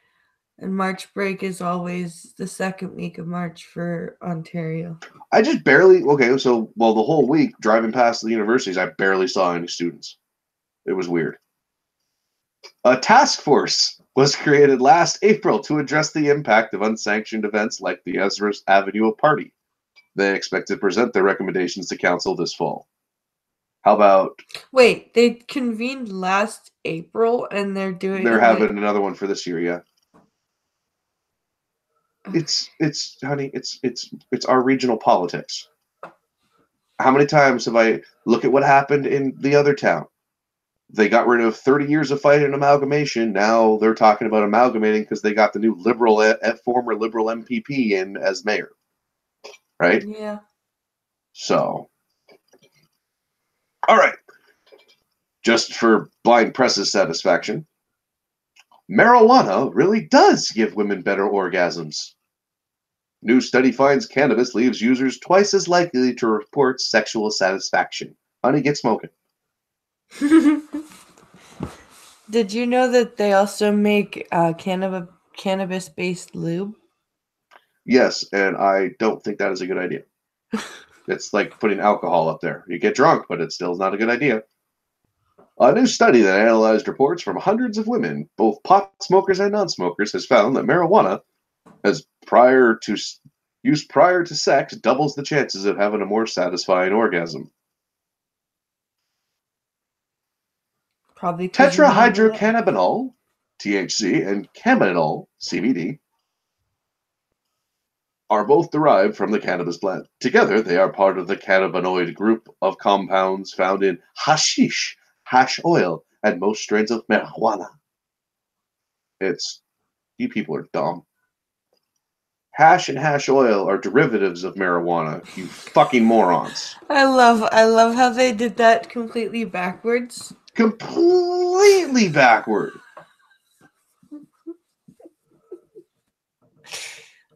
and March break is always the second week of March for Ontario. I just barely, okay, so, well, the whole week driving past the universities, I barely saw any students. It was weird. A task force was created last April to address the impact of unsanctioned events like the Ezra Avenue Party. They expect to present their recommendations to council this fall. How about Wait, they convened last April and they're doing they're having another one for this year? Yeah, it's honey, it's our regional politics. How many times have I look at what happened in the other town? They got rid of 30 years of fight and amalgamation. Now they're talking about amalgamating because they got the new former liberal MPP in as mayor, right? Yeah. So, all right. Just for blind press's satisfaction, marijuana really does give women better orgasms. New study finds cannabis leaves users twice as likely to report sexual satisfaction. Honey, get smoking. Did you know that they also make cannabis-based lube? Yes, and I don't think that is a good idea. It's like putting alcohol up there. You get drunk, but it still is not a good idea. A new study that analyzed reports from hundreds of women, both pot smokers and non-smokers, has found that marijuana, as use prior to sex, doubles the chances of having a more satisfying orgasm. Probably because you're not allowed. Tetrahydrocannabinol, THC, and cannabinol, CBD, are both derived from the cannabis plant. Together, they are part of the cannabinoid group of compounds found in hashish, hash oil, and most strains of marijuana. You people are dumb. Hash and hash oil are derivatives of marijuana, you fucking morons. I love how they did that completely backwards. Completely backward.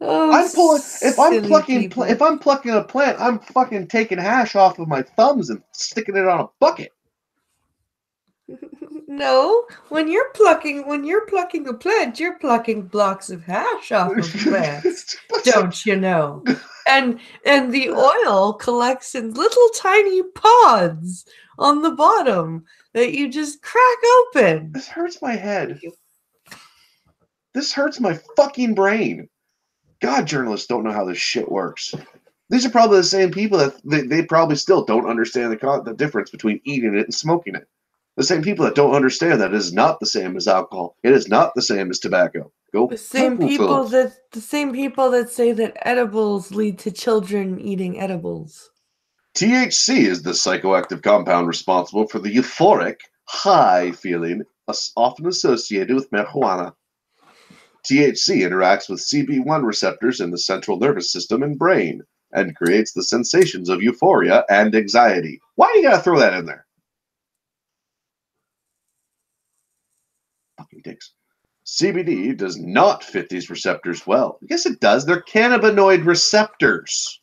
Oh, If I'm silly people. plucking a plant, I'm fucking taking hash off of my thumbs and sticking it on a bucket. No, when you're plucking a plant, you're plucking blocks of hash off of plants. Don't you know? And the oil collects in little tiny pods on the bottom that you just crack open. This hurts my head. This hurts my fucking brain. God, journalists don't know how this shit works. These are probably the same people that they probably still don't understand the difference between eating it and smoking it. The same people that don't understand that it is not the same as alcohol. It is not the same as tobacco. Go The same Google. people that say that edibles lead to children eating edibles. THC is the psychoactive compound responsible for the euphoric, high feeling often associated with marijuana. THC interacts with CB1 receptors in the central nervous system and brain and creates the sensations of euphoria and anxiety. Why do you gotta throw that in there? Fucking dicks. CBD does not fit these receptors well. Yes, it does. They're cannabinoid receptors.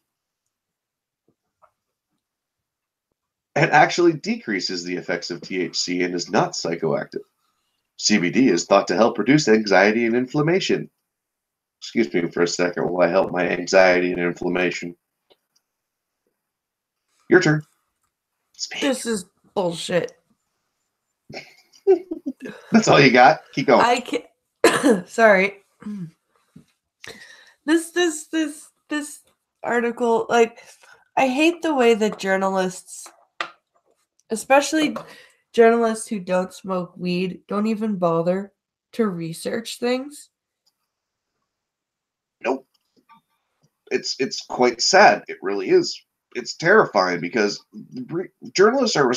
And actually decreases the effects of THC and is not psychoactive. CBD is thought to help reduce anxiety and inflammation. Excuse me for a second while I help my anxiety and inflammation. Your turn. Speak. This is bullshit. That's all you got? Keep going. I can't. Sorry. This article, like, I hate the way that journalists, especially journalists who don't smoke weed, don't even bother to research things. Nope. It's quite sad. It really is. It's terrifying because journalists are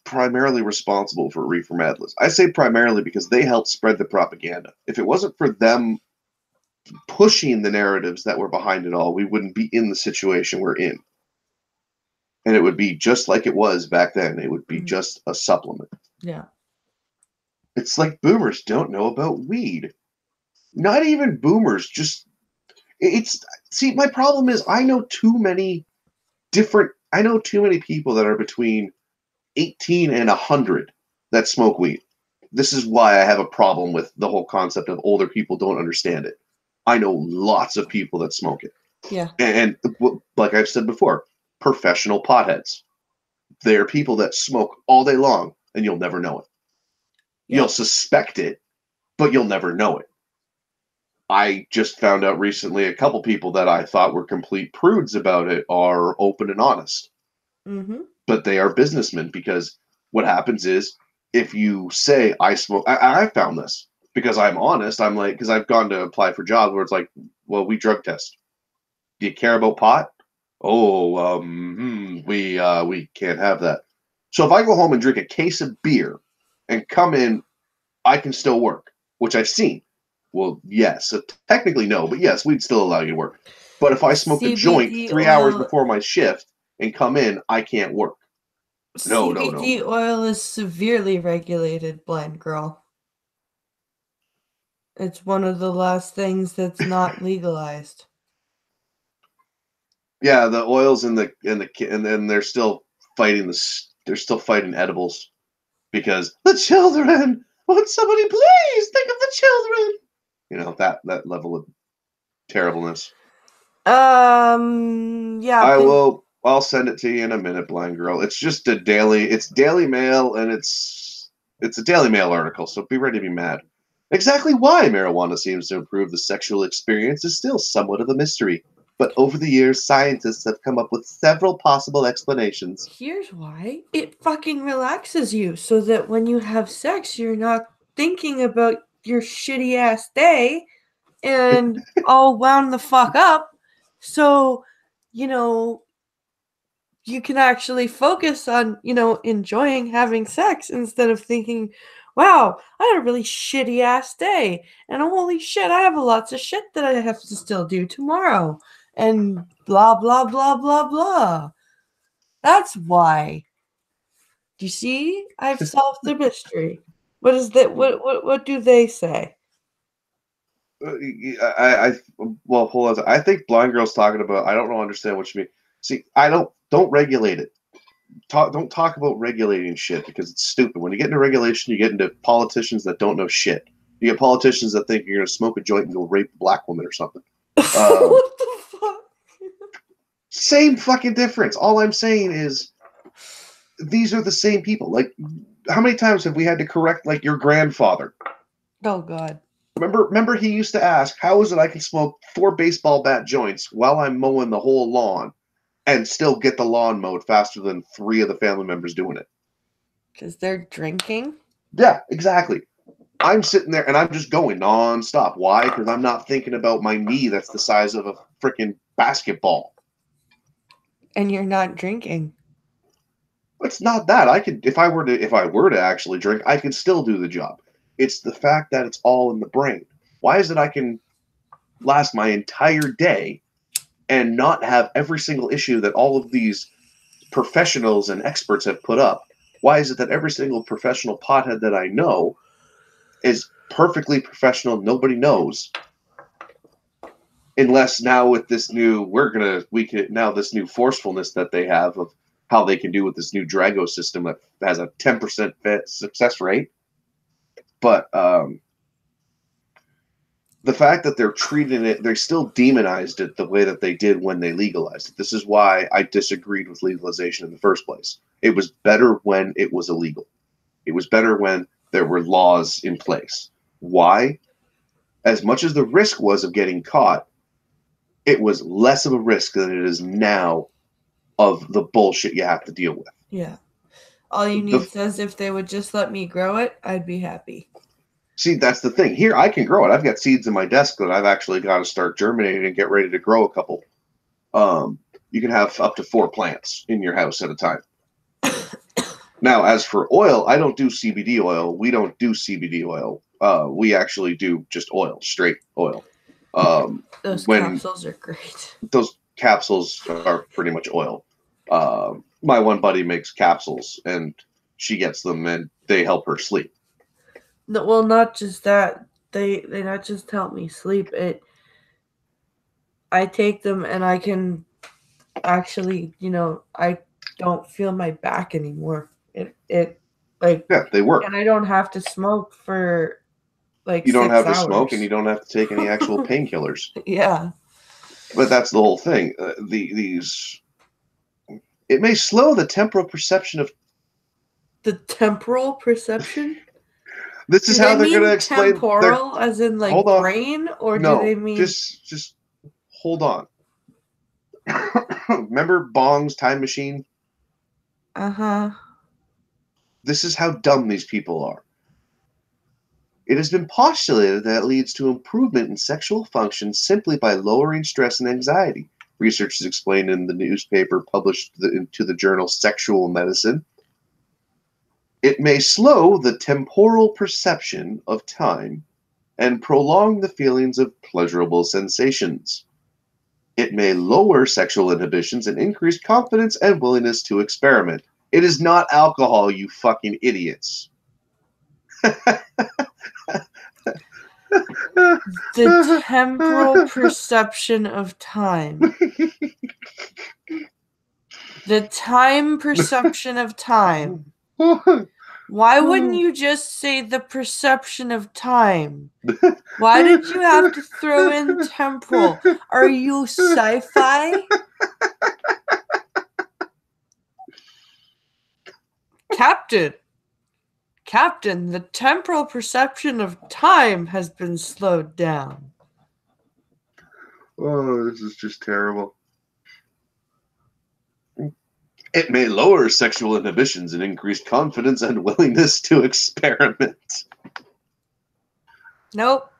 primarily responsible for reefer madness. I say primarily because they help spread the propaganda. If it wasn't for them pushing the narratives that were behind it all, we wouldn't be in the situation we're in. And it would be just like it was back then. It would be Mhm. just a supplement. Yeah. It's like boomers don't know about weed. Not even boomers, just it's see, my problem is I know too many people that are between 18 and 100 that smoke weed. This is why I have a problem with the whole concept of older people don't understand it. I know lots of people that smoke it. Yeah. And like I've said before, professional potheads. They're people that smoke all day long and you'll never know it. You'll Yep. suspect it, but you'll never know it. I just found out recently a couple people that I thought were complete prudes about it are open and honest. Mm-hmm. But they are businessmen because what happens is if you say I smoke, I found this because I'm honest. I'm like, because I've gone to apply for jobs where it's like, well, we drug test. Do you care about pot? Oh, we can't have that. So if I go home and drink a case of beer and come in, I can still work, which I've seen. Well, yes, so technically no, but yes, we'd still allow you to work. But if I smoke a joint CBD 3 hours oil. before my shift and come in, I can't work. No, no, no, CBD oil is severely regulated, blind girl. It's one of the last things that's not legalized. Yeah, the oils and then they're still fighting edibles because the children. Would somebody please think of the children? You know that level of terribleness. Yeah, I will. I'll send it to you in a minute, blind girl. It's just a daily. It's Daily Mail, and it's a Daily Mail article. So be ready to be mad. Exactly why marijuana seems to improve the sexual experience is still somewhat of a mystery. But over the years, scientists have come up with several possible explanations. here's why. It fucking relaxes you so that when you have sex, you're not thinking about your shitty ass day and all wound the fuck up. So, you know, you can actually focus on, enjoying having sex instead of thinking, wow, I had a really shitty ass day. And holy shit, I have lots of shit that I have to still do tomorrow. And blah, blah, blah, blah, blah. That's why. Do you see? I've solved the mystery. What is that? What do they say? I well, hold on. I think blind girl's talking about. I don't understand what you mean. See, I don't regulate it. Don't talk about regulating shit because it's stupid. When you get into regulation, you get into politicians that don't know shit. You get politicians that think you're gonna smoke a joint and go rape a black woman or something. What the fuck? Same fucking difference. All I'm saying is these are the same people. Like, how many times have we had to correct like your grandfather? Oh god. Remember, he used to ask, "How is it I can smoke 4 baseball bat joints while I'm mowing the whole lawn and still get the lawn mowed faster than 3 of the family members doing it?" Because they're drinking? Yeah, exactly. I'm sitting there and I'm just going nonstop. Why? Because I'm not thinking about my knee that's the size of a freaking basketball. And you're not drinking. It's not that. I could if I were to actually drink, I could still do the job. It's the fact that it's all in the brain. Why is it I can last my entire day and not have every single issue that all of these professionals and experts have put up? Why is it that every single professional pothead that I know is perfectly professional, nobody knows, unless now with this new this new forcefulness that they have of how they can do with this new Drago system that has a 10% success rate. But the fact that they're treating it, they still demonized it the way that they did when they legalized it. This is why I disagreed with legalization in the first place. It was better when it was illegal. It was better when there were laws in place. Why? As much as the risk was of getting caught, it was less of a risk than it is now of the bullshit you have to deal with. Yeah. All you The need says if they would just let me grow it, I'd be happy. See, that's the thing. Here, I can grow it. I've got seeds in my desk that I've actually got to start germinating and get ready to grow a couple. You can have up to 4 plants in your house at a time. Now, as for oil, I don't do CBD oil. We don't do CBD oil. We actually do just oil, straight oil. Those When capsules are great. those capsules are pretty much oil. My one buddy makes capsules, and she gets them, and they help her sleep. No, well, not just that. They not just help me sleep. I take them and I can actually, I don't feel my back anymore. It like, Yeah, they work. and I don't have to smoke for like You don't 6 have to smoke, and hours. you don't have to take any actual painkillers. Yeah. But that's the whole thing. It may slow the temporal perception of. The temporal perception? This is Do how they they're going to mean explain their. temporal as in Hold like on. brain, or do No, they mean just hold on. Remember Bong's time machine? uh-huh. This is how dumb these people are. It has been postulated that it leads to improvement in sexual function simply by lowering stress and anxiety. Research is explained in the newspaper published into the journal Sexual Medicine. It may slow the temporal perception of time and prolong the feelings of pleasurable sensations. It may lower sexual inhibitions and increase confidence and willingness to experiment. It is not alcohol, you fucking idiots. The temporal perception of time. The time perception of time. Why wouldn't you just say the perception of time? Why did you have to throw in temporal? Are you sci-fi? Captain, the temporal perception of time has been slowed down. Oh, this is just terrible. It may lower sexual inhibitions and increase confidence and willingness to experiment. Nope.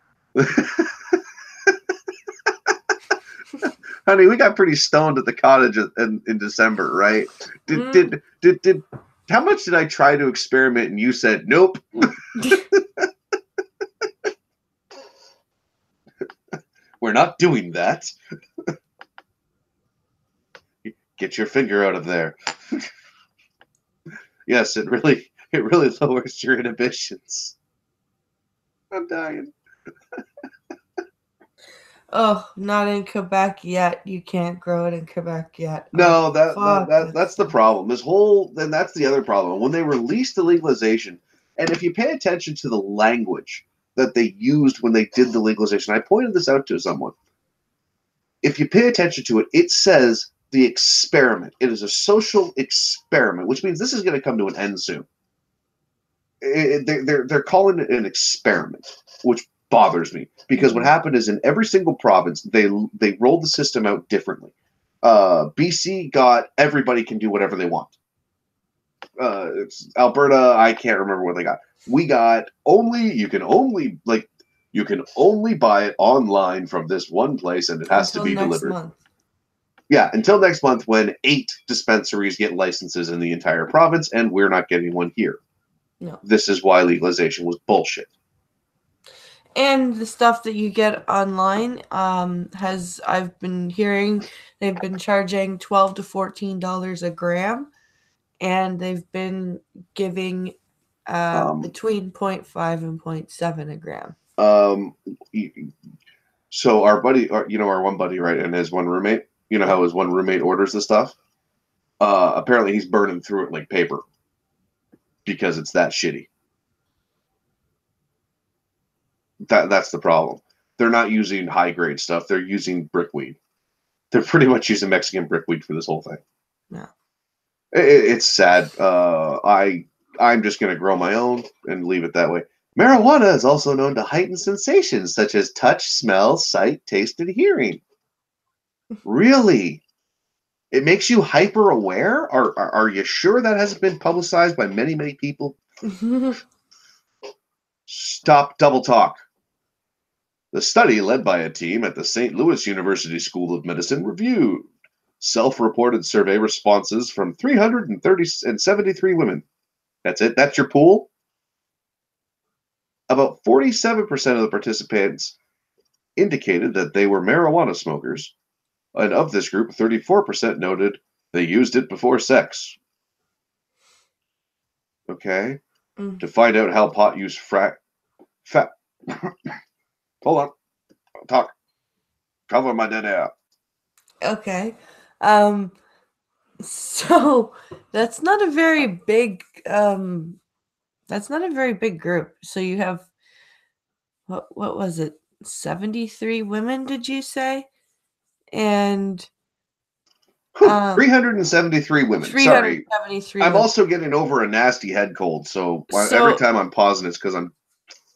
Honey, we got pretty stoned at the cottage in December, right? Did how much did I try to experiment and you said nope? We're not doing that. Get your finger out of there. Yes, it really lowers your inhibitions. I'm dying. Oh, not in Quebec yet. You can't grow it in Quebec yet. No, Fuck. that's the problem. Then that's the other problem. When they released the legalization, and if you pay attention to the language that they used when they did the legalization, I pointed this out to someone. If you pay attention to it, it says the experiment. It is a social experiment, which means this is going to come to an end soon. They're calling it an experiment, which bothers me because what happened is in every single province they rolled the system out differently. BC got everybody can do whatever they want. It's Alberta, I can't remember what they got. We got you can only buy it online from this one place and it has to be delivered. Month. Yeah, until next month when 8 dispensaries get licenses in the entire province and we're not getting one here. No. This is why legalization was bullshit. And the stuff that you get online I've been hearing they've been charging $12 to $14 a gram, and they've been giving between 0.5 and 0.7 a gram. So our buddy, our one buddy, right, and his one roommate, how his one roommate orders the stuff? Apparently he's burning through it like paper because it's that shitty. That's the problem. They're not using high grade stuff. They're using brickweed. They're pretty much using Mexican brickweed for this whole thing. Yeah, it's sad. I'm just gonna grow my own and leave it that way. Marijuana is also known to heighten sensations such as touch, smell, sight, taste, and hearing. Really? It makes you hyper aware? Are you sure that hasn't been publicized by many, many people? Stop double talk. The study, led by a team at the St. Louis University School of Medicine, reviewed self-reported survey responses from 373 women. That's it? That's your pool? About 47% of the participants indicated that they were marijuana smokers, and of this group, 34% noted They used it before sex. Okay. To find out how pot use fat. Hold on. Talk. Cover my dead air. Okay. So that's not a very big group. So you have what was it? 73 women, did you say? And 373 women. 373 Sorry. I'm also getting over a nasty head cold, so every time I'm pausing it's because I'm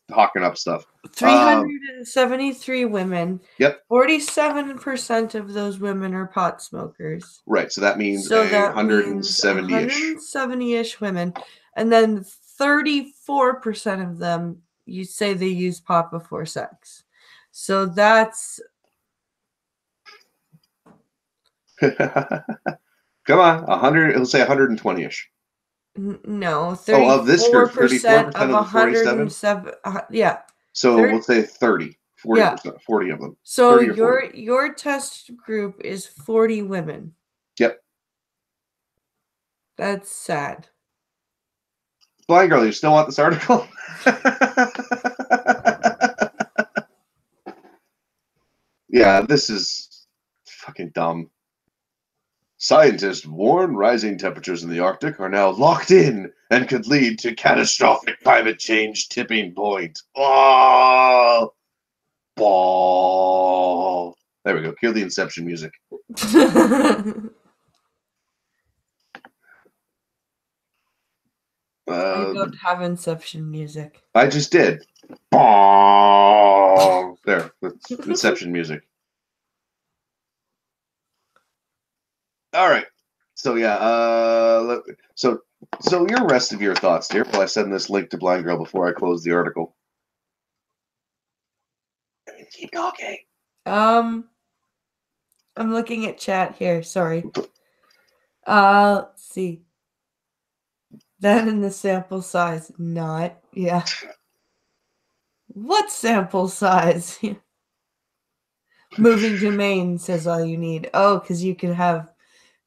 talking up stuff. 373 women. Yep. 47% of those women are pot smokers. Right, so that means 170-ish women. And then 34% of them, you say they use pot before sex. So that's... Come on, 100, it'll say 120-ish. No, 34%. Of this group, 34% of the 47? Yeah. So we'll say 30. 40%, yeah. 40 of them. So your test group is 40 women. Yep. That's sad. Blind girl, you still want this article? Yeah, this is fucking dumb. Scientists warn rising temperatures in the Arctic are now locked in and could lead to catastrophic climate change tipping point. Oh, ball. There we go. Cue the Inception music. I don't have Inception music. I just did. Ball. There, that's Inception music. All right. So yeah, so your rest of your thoughts, dear. While I send this link to Blind Girl before I close the article. Keep talking. I'm looking at chat here. Sorry. Let's see. That in the sample size, not What sample size? Moving to Maine says all you need. Oh, because you can have.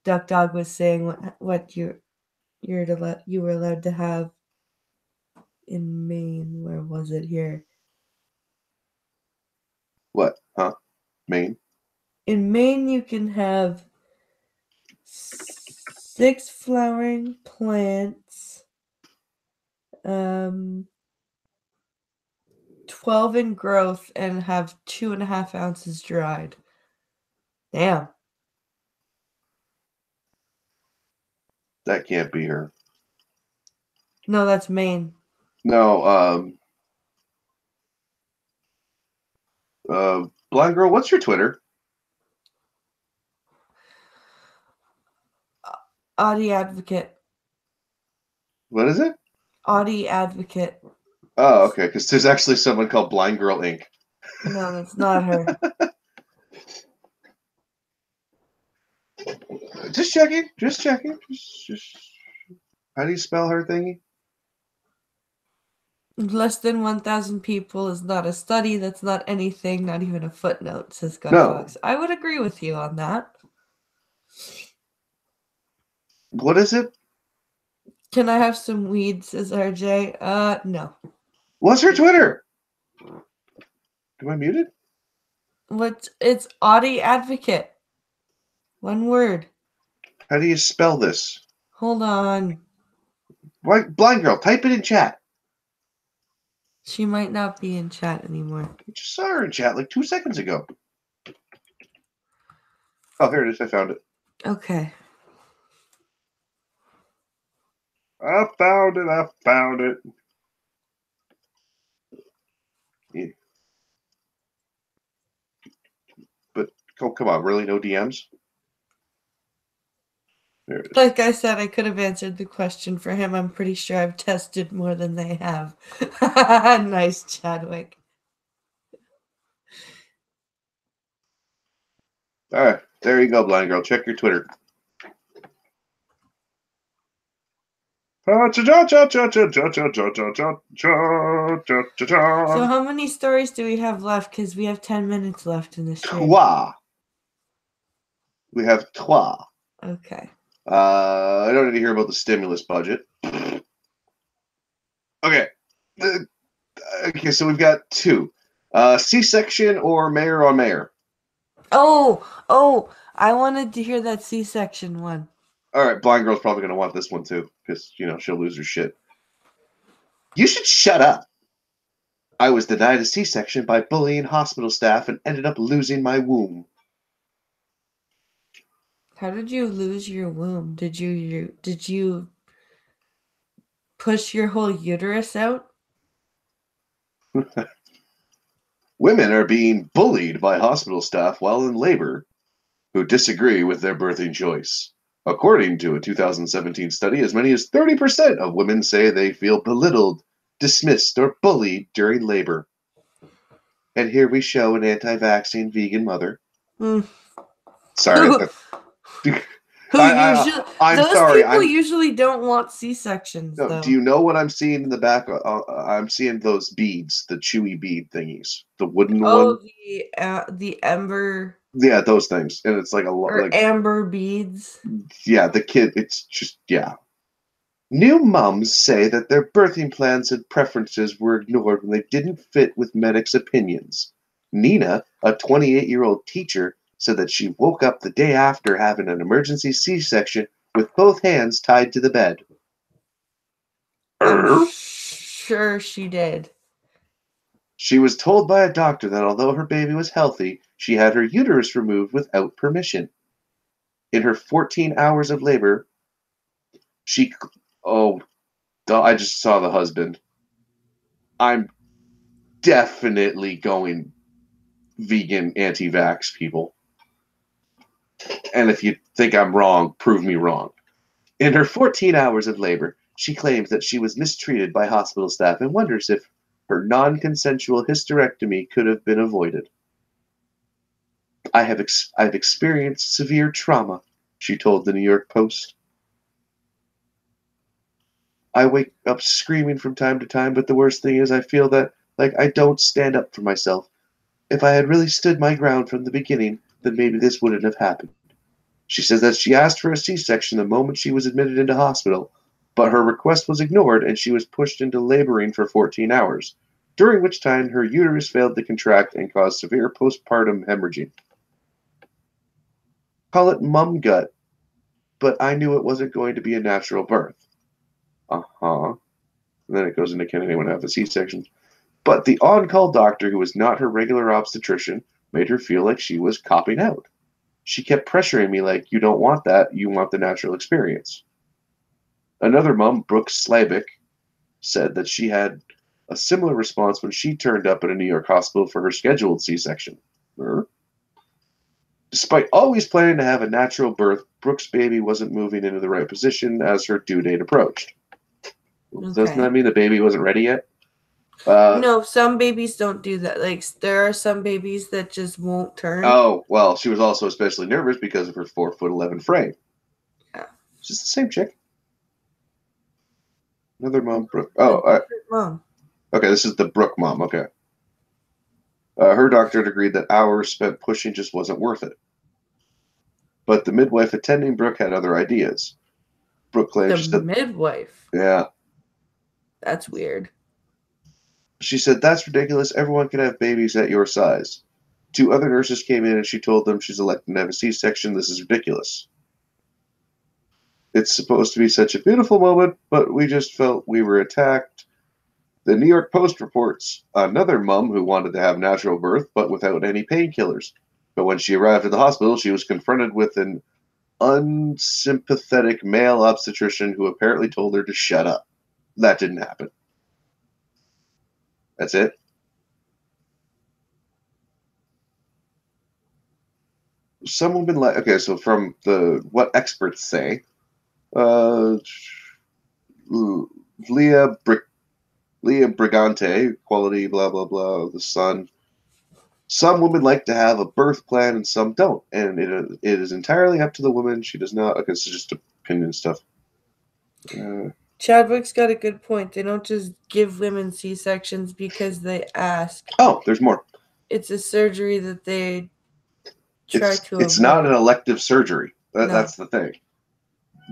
Duck Dog was saying what you were allowed to have in Maine. Where was it here? What? Huh? Maine? In Maine, you can have 6 flowering plants, 12 in growth, and have 2.5 ounces dried. Damn. That can't be her. No, that's Maine. No, Blind Girl, what's your Twitter? Audie Advocate. What is it? Audie Advocate. Oh, okay, because there's actually someone called Blind Girl Inc. No, that's not her. Just checking. Just how do you spell her thingy? Less than 1,000 people is not a study. That's not anything. Not even a footnote, says Gun Fox. I would agree with you on that. What is it? Can I have some weed, says RJ? No. What's her Twitter? Am I muted? It's Audie Advocate. One word. How do you spell this? Hold on. Why, Blind Girl, type it in chat. She might not be in chat anymore. I just saw her in chat like 2 seconds ago. Oh, here it is. I found it. Okay. I found it. Yeah. But, oh, come on. Really? No DMs? There it is. Like I said, I could have answered the question for him. I'm pretty sure I've tested more than they have. Nice, Chadwick. All right. There you go, Blind Girl. Check your Twitter. So how many stories do we have left? Because we have 10 minutes left in this stream. Trois. We have trois. Okay. I don't need to hear about the stimulus budget. Okay. Okay, so we've got two. C-section or mayor on mayor? Oh, I wanted to hear that C-section one. All right, blind girl's probably going to want this one too because, she'll lose her shit. You should shut up. I was denied a C-section by bullying hospital staff and ended up losing my womb. How did you lose your womb? Did you push your whole uterus out? Women are being bullied by hospital staff while in labor who disagree with their birthing choice. According to a 2017 study, as many as 30% of women say they feel belittled, dismissed, or bullied during labor. And here we show an anti-vaccine vegan mother. Hmm. Sorry, Who usually I'm those sorry. people usually don't want C-sections No, do though. you know what I'm seeing in the back? I'm seeing those beads, the chewy bead thingies, the wooden one. Oh, the ember Yeah, those things, and it's like a lot, or like amber beads. yeah, the kid. It's just yeah. New mums say that their birthing plans and preferences were ignored when they didn't fit with medics' opinions. Nina, a 28-year-old teacher, said that she woke up the day after having an emergency C-section with both hands tied to the bed. I'm sure she did. She was told by a doctor that although her baby was healthy, she had her uterus removed without permission. In her 14 hours of labor, she. Oh, I just saw the husband. I'm definitely going vegan anti vax, people. And if you think I'm wrong, prove me wrong. In her 14 hours of labor, she claims that she was mistreated by hospital staff and wonders if her non consensual hysterectomy could have been avoided. I've experienced severe trauma, she told the New York Post. I wake up screaming from time to time, but the worst thing is I feel that like I don't stand up for myself. If I had really stood my ground from the beginning, then maybe this wouldn't have happened. She says that she asked for a C-section the moment she was admitted into hospital, but her request was ignored and she was pushed into laboring for 14 hours, during which time her uterus failed to contract and caused severe postpartum hemorrhaging. Call it mum gut, but I knew it wasn't going to be a natural birth. Uh-huh. And then it goes into can anyone have a C-section? But the on-call doctor, who was not her regular obstetrician, made her feel like she was copping out. She kept pressuring me like, you don't want that, you want the natural experience. Another mom, Brooke Slavic, said that she had a similar response when she turned up at a New York hospital for her scheduled C-section. Despite always planning to have a natural birth, Brooke's baby wasn't moving into the right position as her due date approached. Doesn't that Okay. mean the baby wasn't ready yet? No, some babies don't do that. Like there are some babies that just won't turn. Oh, well, she was also especially nervous because of her 4'11" frame. Yeah. She's the same chick. Another mom, Brooke. A Oh, different mom. okay, this is the Brooke mom. Okay. Her doctor had agreed that hours spent pushing just wasn't worth it. But the midwife attending Brooke had other ideas. Brooke claimed The she said, midwife. yeah. That's weird. She said, that's ridiculous. Everyone can have babies at your size. Two other nurses came in and she told them she's electing to have a C-section. This is ridiculous. It's supposed to be such a beautiful moment, but we just felt we were attacked. The New York Post reports another mum who wanted to have natural birth, but without any painkillers. But when she arrived at the hospital, she was confronted with an unsympathetic male obstetrician who apparently told her to shut up. That didn't happen. That's it. Some women like okay, so from the what experts say, uh, Leah Leah Brigante, quality, blah blah blah, the Sun. Some women like to have a birth plan and some don't, and it is entirely up to the woman. She does not. Okay, it's just opinion stuff. Chadwick's got a good point. They don't just give women C-sections because they ask. Oh, there's more. It's a surgery that they try to It's not an avoid. elective surgery. No. That's the thing.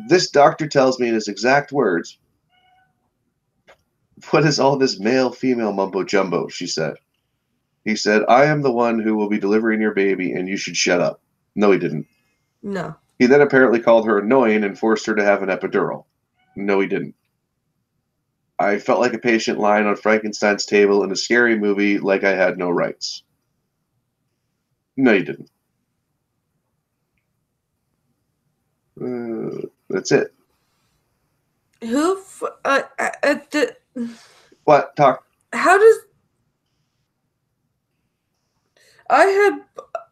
This doctor tells me in his exact words, "What is all this male-female mumbo-jumbo?" she said. He said, "I am the one who will be delivering your baby, and you should shut up." No, he didn't. No. He then apparently called her annoying and forced her to have an epidural. No, he didn't. I felt like a patient lying on Frankenstein's table in a scary movie like I had no rights. No, you didn't. That's it. Who? What? Talk. How does? I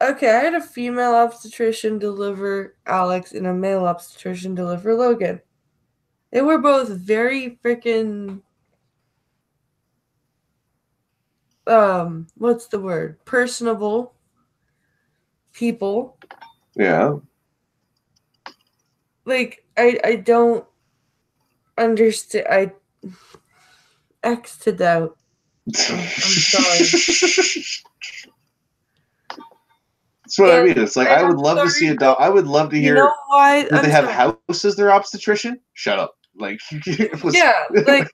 had a female obstetrician deliver Alex and a male obstetrician deliver Logan. They were both very freaking what's the word? Personable people. Yeah. Like I don't understand. I X to doubt. I'm sorry. That's what I mean. And, It's like and I would I'm love to sorry, see a dog. I would love to you hear. know why? Did I'm they have sorry. House as their obstetrician? Shut up. Like it was. Yeah, like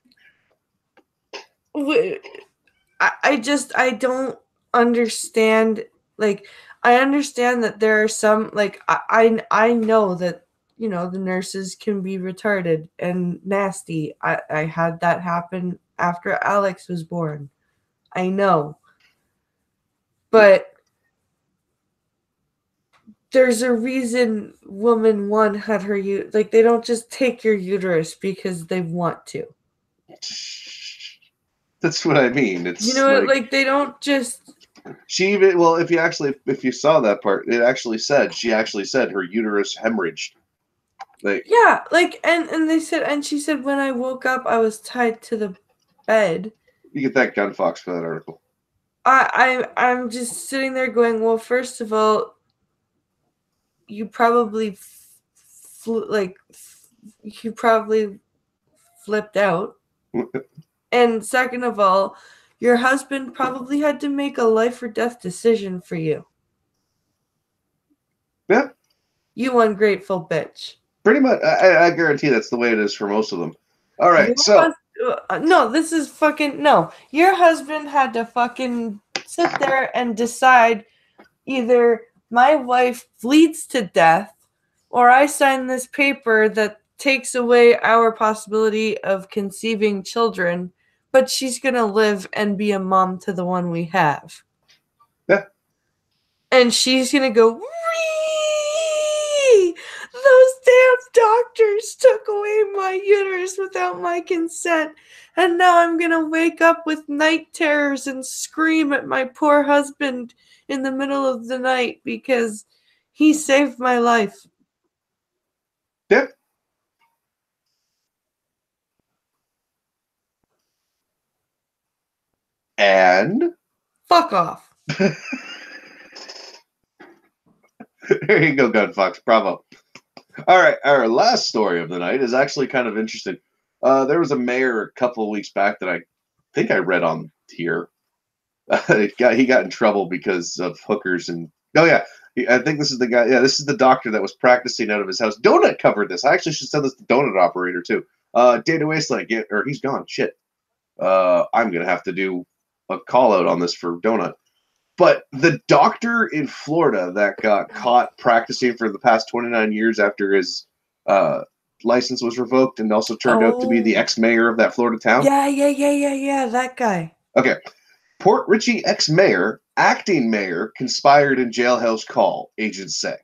I don't understand. Like I understand that there are some like I know that the nurses can be retarded and nasty. I had that happen after Alex was born. I know, but there's a reason woman one had her like they don't just take your uterus because they want to. That's what I mean. It's Like they don't just. She even if you saw that part, she actually said her uterus hemorrhaged. Like Yeah, like and they said and she said when I woke up I was tied to the bed. you get that gun fox for that article. I'm just sitting there going, well, first of all, you probably you probably flipped out. And second of all, your husband probably had to make a life or death decision for you. Yeah. You ungrateful bitch. Pretty much. I guarantee that's the way it is for most of them. All right, no, this is fucking no. Your husband had to fucking sit there and decide either my wife bleeds to death or I sign this paper that takes away our possibility of conceiving children, but she's going to live and be a mom to the one we have. Yeah. And she's going to go, Wee! Those damn doctors took away my uterus without my consent. And now I'm going to wake up with night terrors and scream at my poor husband in the middle of the night because he saved my life. Yep. And fuck off. There you go, Gunfox. Bravo. All right, our last story of the night is actually kind of interesting. There was a mayor a couple of weeks back that I think I read on here. He got in trouble because of hookers and I think this is the guy. Yeah, this is the doctor that was practicing out of his house. Donut covered this. I actually should send this to Donut operator too. Data Wasteland, he's gone. Shit. I'm gonna have to do a call out on this for Donut. But the doctor in Florida that got caught practicing for the past 29 years after his license was revoked and also turned out to be the ex-mayor of that Florida town. Yeah, that guy. Okay. Port Richey ex-mayor, acting mayor, conspired in jailhouse call, agents say.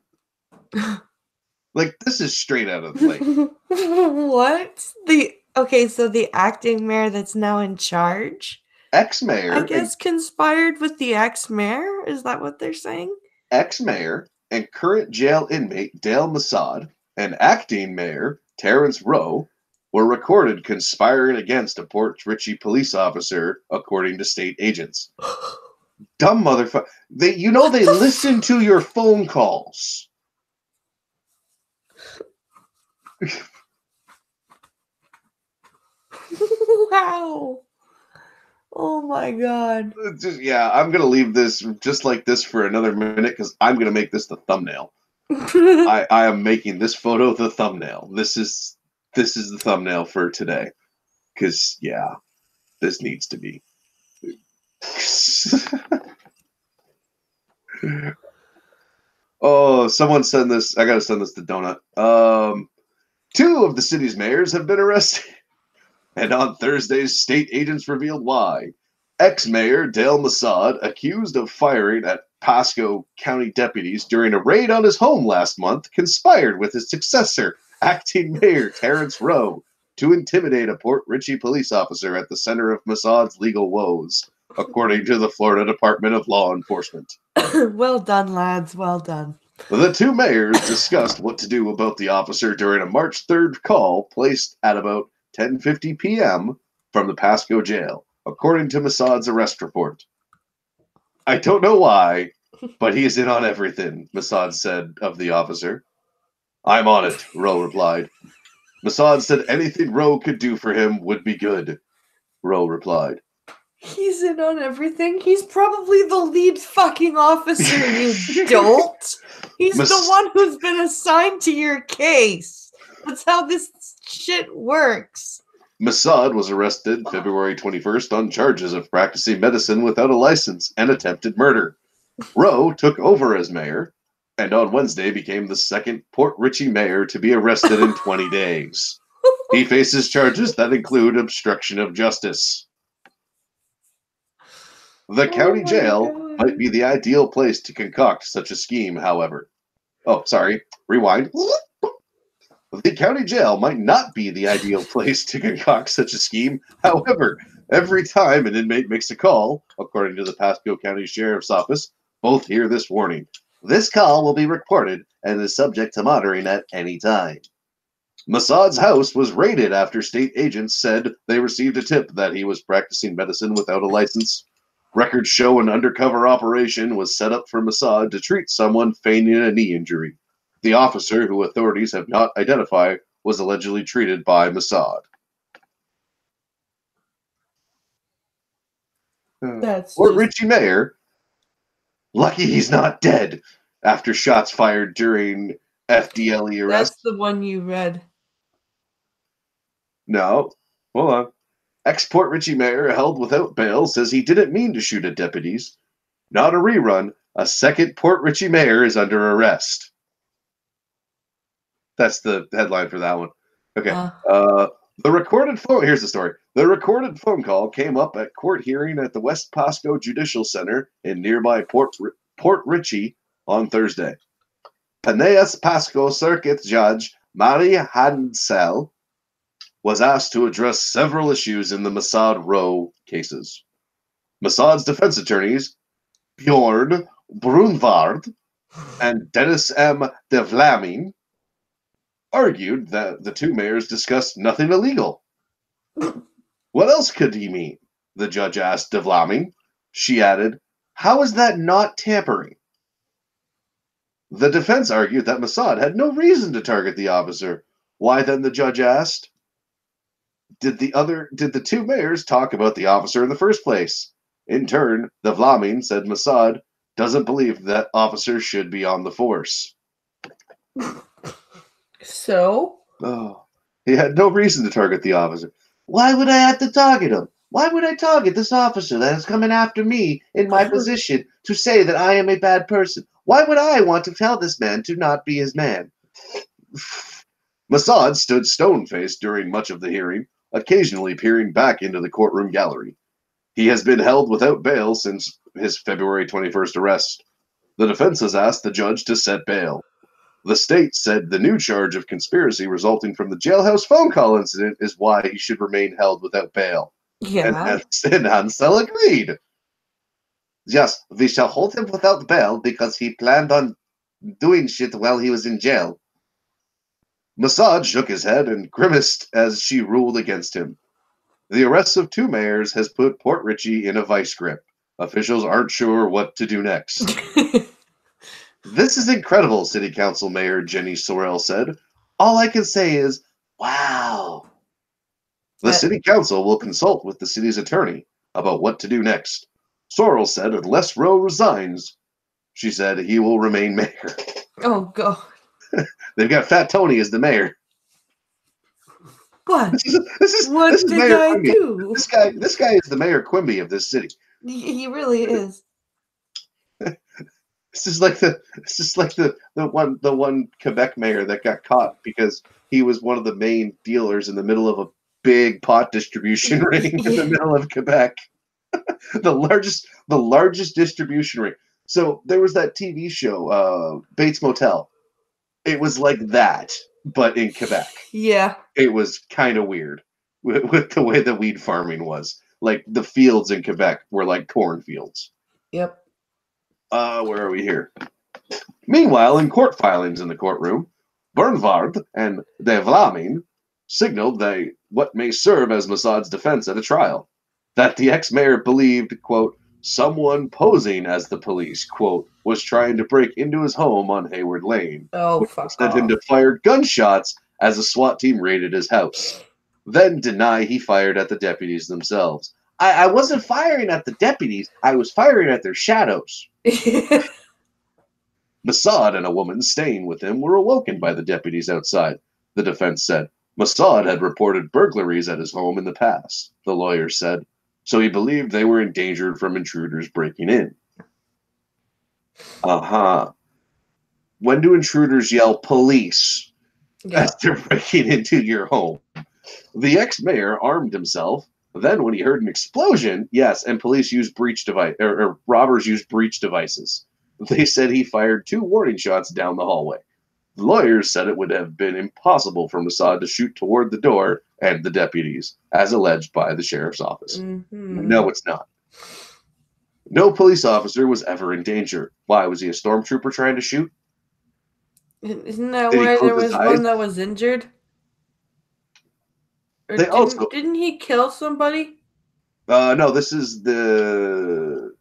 Like, this is straight out of the lake. What? So the acting mayor that's now in charge? Ex-mayor. I guess conspired with the ex-mayor? Is that what they're saying? Ex-mayor and current jail inmate Dale Masad and acting mayor Terrence Rowe were recorded conspiring against a Port Richey police officer, according to state agents. Dumb motherfucker. They listen to your phone calls. Wow. Oh my god. I'm going to leave this just like this for another minute because I'm going to make this the thumbnail. I am making this photo the thumbnail. This is the thumbnail for today. Because, yeah, this needs to be. Oh, someone send this. I gotta send this to Donut. Two of the city's mayors have been arrested. And on Thursdays, state agents revealed why. Ex-mayor Dale Massad, accused of firing at Pasco County deputies during a raid on his home last month, conspired with his successor, acting mayor Terrence Rowe, to intimidate a Port Richey police officer at the center of Massad's legal woes, according to the Florida Department of Law Enforcement. Well done, lads. Well done. The two mayors discussed what to do about the officer during a March 3rd call placed at about 10:50 p.m. from the Pasco jail, according to Massad's arrest report. I don't know why, but he is in on everything, Massad said of the officer. I'm on it, Rowe replied. Massad said anything Rowe could do for him would be good, Rowe replied. He's in on everything. He's probably the lead fucking officer, you dolt. He's the one who's been assigned to your case. That's how this shit works. Massad was arrested February 21st on charges of practicing medicine without a license and attempted murder. Rowe took over as mayor, and on Wednesday became the second Port Richey mayor to be arrested in 20 days. He faces charges that include obstruction of justice. The county jail might be the ideal place to concoct such a scheme, however. Oh, sorry. Rewind. The county jail might not be the ideal place to concoct such a scheme. However, every time an inmate makes a call, according to the Pasco County Sheriff's Office, both hear this warning. This call will be recorded and is subject to monitoring at any time. Massad's house was raided after state agents said they received a tip that he was practicing medicine without a license. Records show an undercover operation was set up for Massad to treat someone feigning a knee injury. The officer, who authorities have not identified, was allegedly treated by Massad. Port Richey mayor, lucky he's not dead, after shots fired during FDLE arrest. That's the one you read. No, hold on. Ex-Port Richey mayor held without bail says he didn't mean to shoot at deputies. Not a rerun. A second Port Richey mayor is under arrest. That's the headline for that one. Okay. The recorded phone. Here's the story. The recorded phone call came up at court hearing at the West Pasco Judicial Center in nearby Port Richey on Thursday. Peneas Pasco Circuit Judge Mary Hansel was asked to address several issues in the Massad Rowe cases. Massad's defense attorneys, Bjorn Brunvard and Dennis M. de Vlaming, argued that the two mayors discussed nothing illegal. What else could he mean? The judge asked de Vlaming. She added, how is that not tampering? The defense argued that Massad had no reason to target the officer. Why then, the judge asked, did the two mayors talk about the officer in the first place? In turn, the Vlaming said Massad doesn't believe that officers should be on the force. So? Oh, he had no reason to target the officer. Why would I have to target him? Why would I target this officer that is coming after me in my position to say that I am a bad person? Why would I want to tell this man to not be his man? Massad stood stone-faced during much of the hearing, occasionally peering back into the courtroom gallery. He has been held without bail since his February 21st arrest. The defense has asked the judge to set bail. The state said the new charge of conspiracy resulting from the jailhouse phone call incident is why he should remain held without bail. Yeah. And Hansel agreed. Yes, we shall hold him without bail because he planned on doing shit while he was in jail. Massad shook his head and grimaced as she ruled against him. The arrest of two mayors has put Port Richey in a vice grip. Officials aren't sure what to do next. This is incredible, City Council Mayor Jenny Sorrell said. All I can say is, wow. The City Council will consult with the city's attorney about what to do next. Sorrell said unless Rowe resigns, she said he will remain mayor. Oh God. They've got Fat Tony as the mayor. What? This What is did Mayor I Quimby. do? This guy is the Mayor Quimby of this city. He really is. This is like the one Quebec mayor that got caught because he was one of the main dealers in the middle of a big pot distribution ring in the Yeah. middle of Quebec. The largest distribution ring. So there was that TV show, Bates Motel. It was like that, but in Quebec. Yeah. It was kind of weird with the way the weed farming was. Like the fields in Quebec were like cornfields. Yep. Where are we here? Meanwhile, in court filings in the courtroom, Bernvard and de Vlaming signaled they what may serve as Mossad's defense at a trial. That the ex-mayor believed, quote, someone posing as the police, quote, was trying to break into his home on Hayward Lane, Oh, which fuck led him off. to fire gunshots as a SWAT team raided his house. Then deny he fired at the deputies themselves. I wasn't firing at the deputies, I was firing at their shadows. Mossad and a woman staying with him were awoken by the deputies outside, the defense said. Mossad had reported burglaries at his home in the past, the lawyer said, so he believed they were endangered from intruders breaking in. Uh-huh. When do intruders yell police as they're breaking into your home? The ex-mayor armed himself. Then, when he heard an explosion, yes, and police used breach device or robbers used breach devices. They said he fired 2 warning shots down the hallway. The lawyers said it would have been impossible for Mossad to shoot toward the door and the deputies, as alleged by the sheriff's office. Mm-hmm. No, it's not. No police officer was ever in danger. Why, was he a stormtrooper trying to shoot? Isn't that Did he why close there his was eyes? one that was injured? Or They also didn't he kill somebody? no, this is the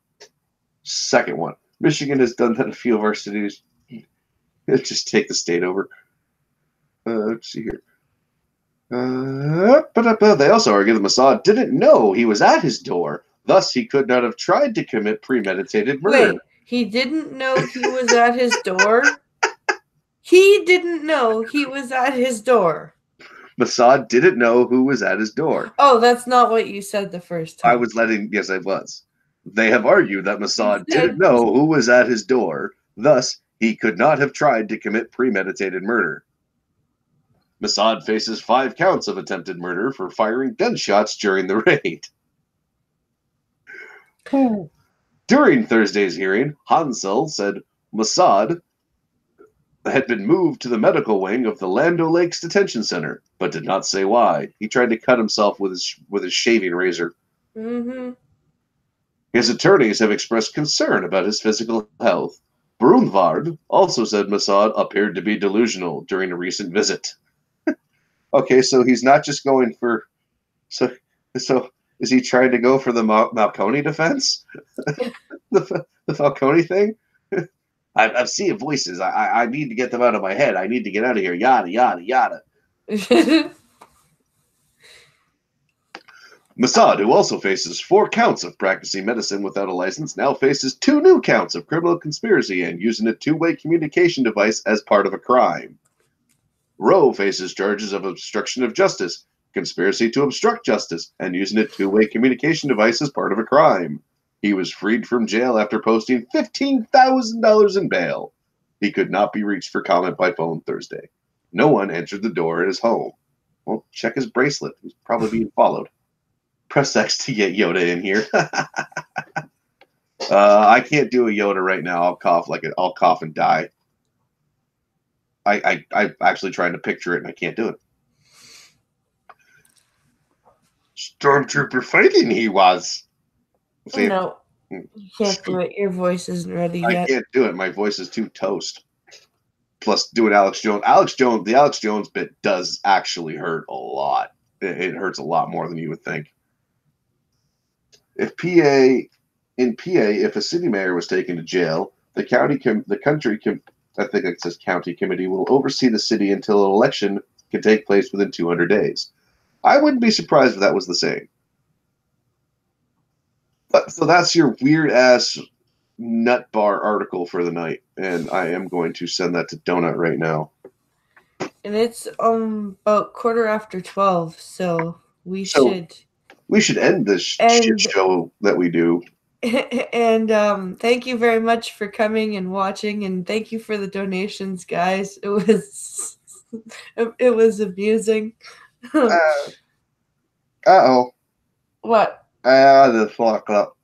second one. Michigan has done that in a few of our cities. Just take the state over. Let's see here. They also argue that Mossad didn't know he was at his door, thus he could not have tried to commit premeditated murder. Wait, he didn't know he was at his door? He didn't know he was at his door. Mossad didn't know who was at his door. Oh, that's not what you said the first time. Yes, I was. They have argued that Mossad didn't know who was at his door, thus he could not have tried to commit premeditated murder. Mossad faces 5 counts of attempted murder for firing gunshots during the raid. During Thursday's hearing, Hansel said Mossad had been moved to the medical wing of the Lando Lakes Detention Center, but did not say why. He tried to cut himself with his shaving razor. Mm-hmm. His attorneys have expressed concern about his physical health. Brunvard also said Mossad appeared to be delusional during a recent visit. Okay, so he's not just going for... So is he trying to go for the Malconi defense? the Falcone thing? I'm seeing voices. I need to get them out of my head. I need to get out of here. Yada, yada, yada. Mossad, who also faces 4 counts of practicing medicine without a license, now faces 2 new counts of criminal conspiracy and using a 2-way communication device as part of a crime. Rowe faces charges of obstruction of justice, conspiracy to obstruct justice, and using a 2-way communication device as part of a crime. He was freed from jail after posting $15,000 in bail. He could not be reached for comment by phone Thursday. No one entered the door at his home. Well, check his bracelet. He's probably being followed. Press X to get Yoda in here. I can't do a Yoda right now. I'll cough and die. I'm actually trying to picture it and I can't do it. Stormtrooper fighting he was. See, no, you can't do it. Your voice isn't ready I yet. can't do it. My voice is too toast. Plus, doing Alex Jones. The Alex Jones bit does actually hurt a lot. It hurts a lot more than you would think. If a city mayor was taken to jail, the country committee will oversee the city until an election can take place within 200 days. I wouldn't be surprised if that was the same. So that's your weird ass nut bar article for the night, and I am going to send that to Donut right now. And it's about 12:15, so we So should we should end this shit end. show that we do. And thank you very much for coming and watching, and thank you for the donations, guys. It was amusing. Uh-oh. What? The fuck up.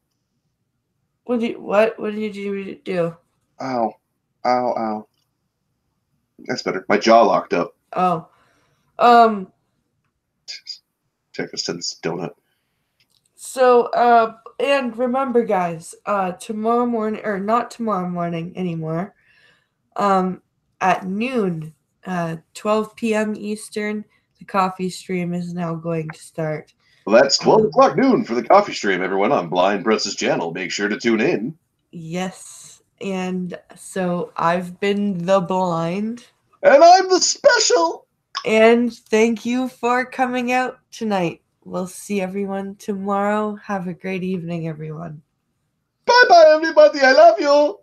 What did you do? Ow. Ow, ow. That's better. My jaw locked up. Oh. Um Check this Donut. so and remember, guys, tomorrow morning, or not tomorrow morning anymore, at noon, 12 p.m. Eastern, the coffee stream is now going to start. Well, that's 12 o'clock noon for the coffee stream, everyone, on Blind Press's channel. Make sure to tune in. Yes. And so I've been the blind. And I'm the special. And thank you for coming out tonight. We'll see everyone tomorrow. Have a great evening, everyone. Bye bye, everybody. I love you.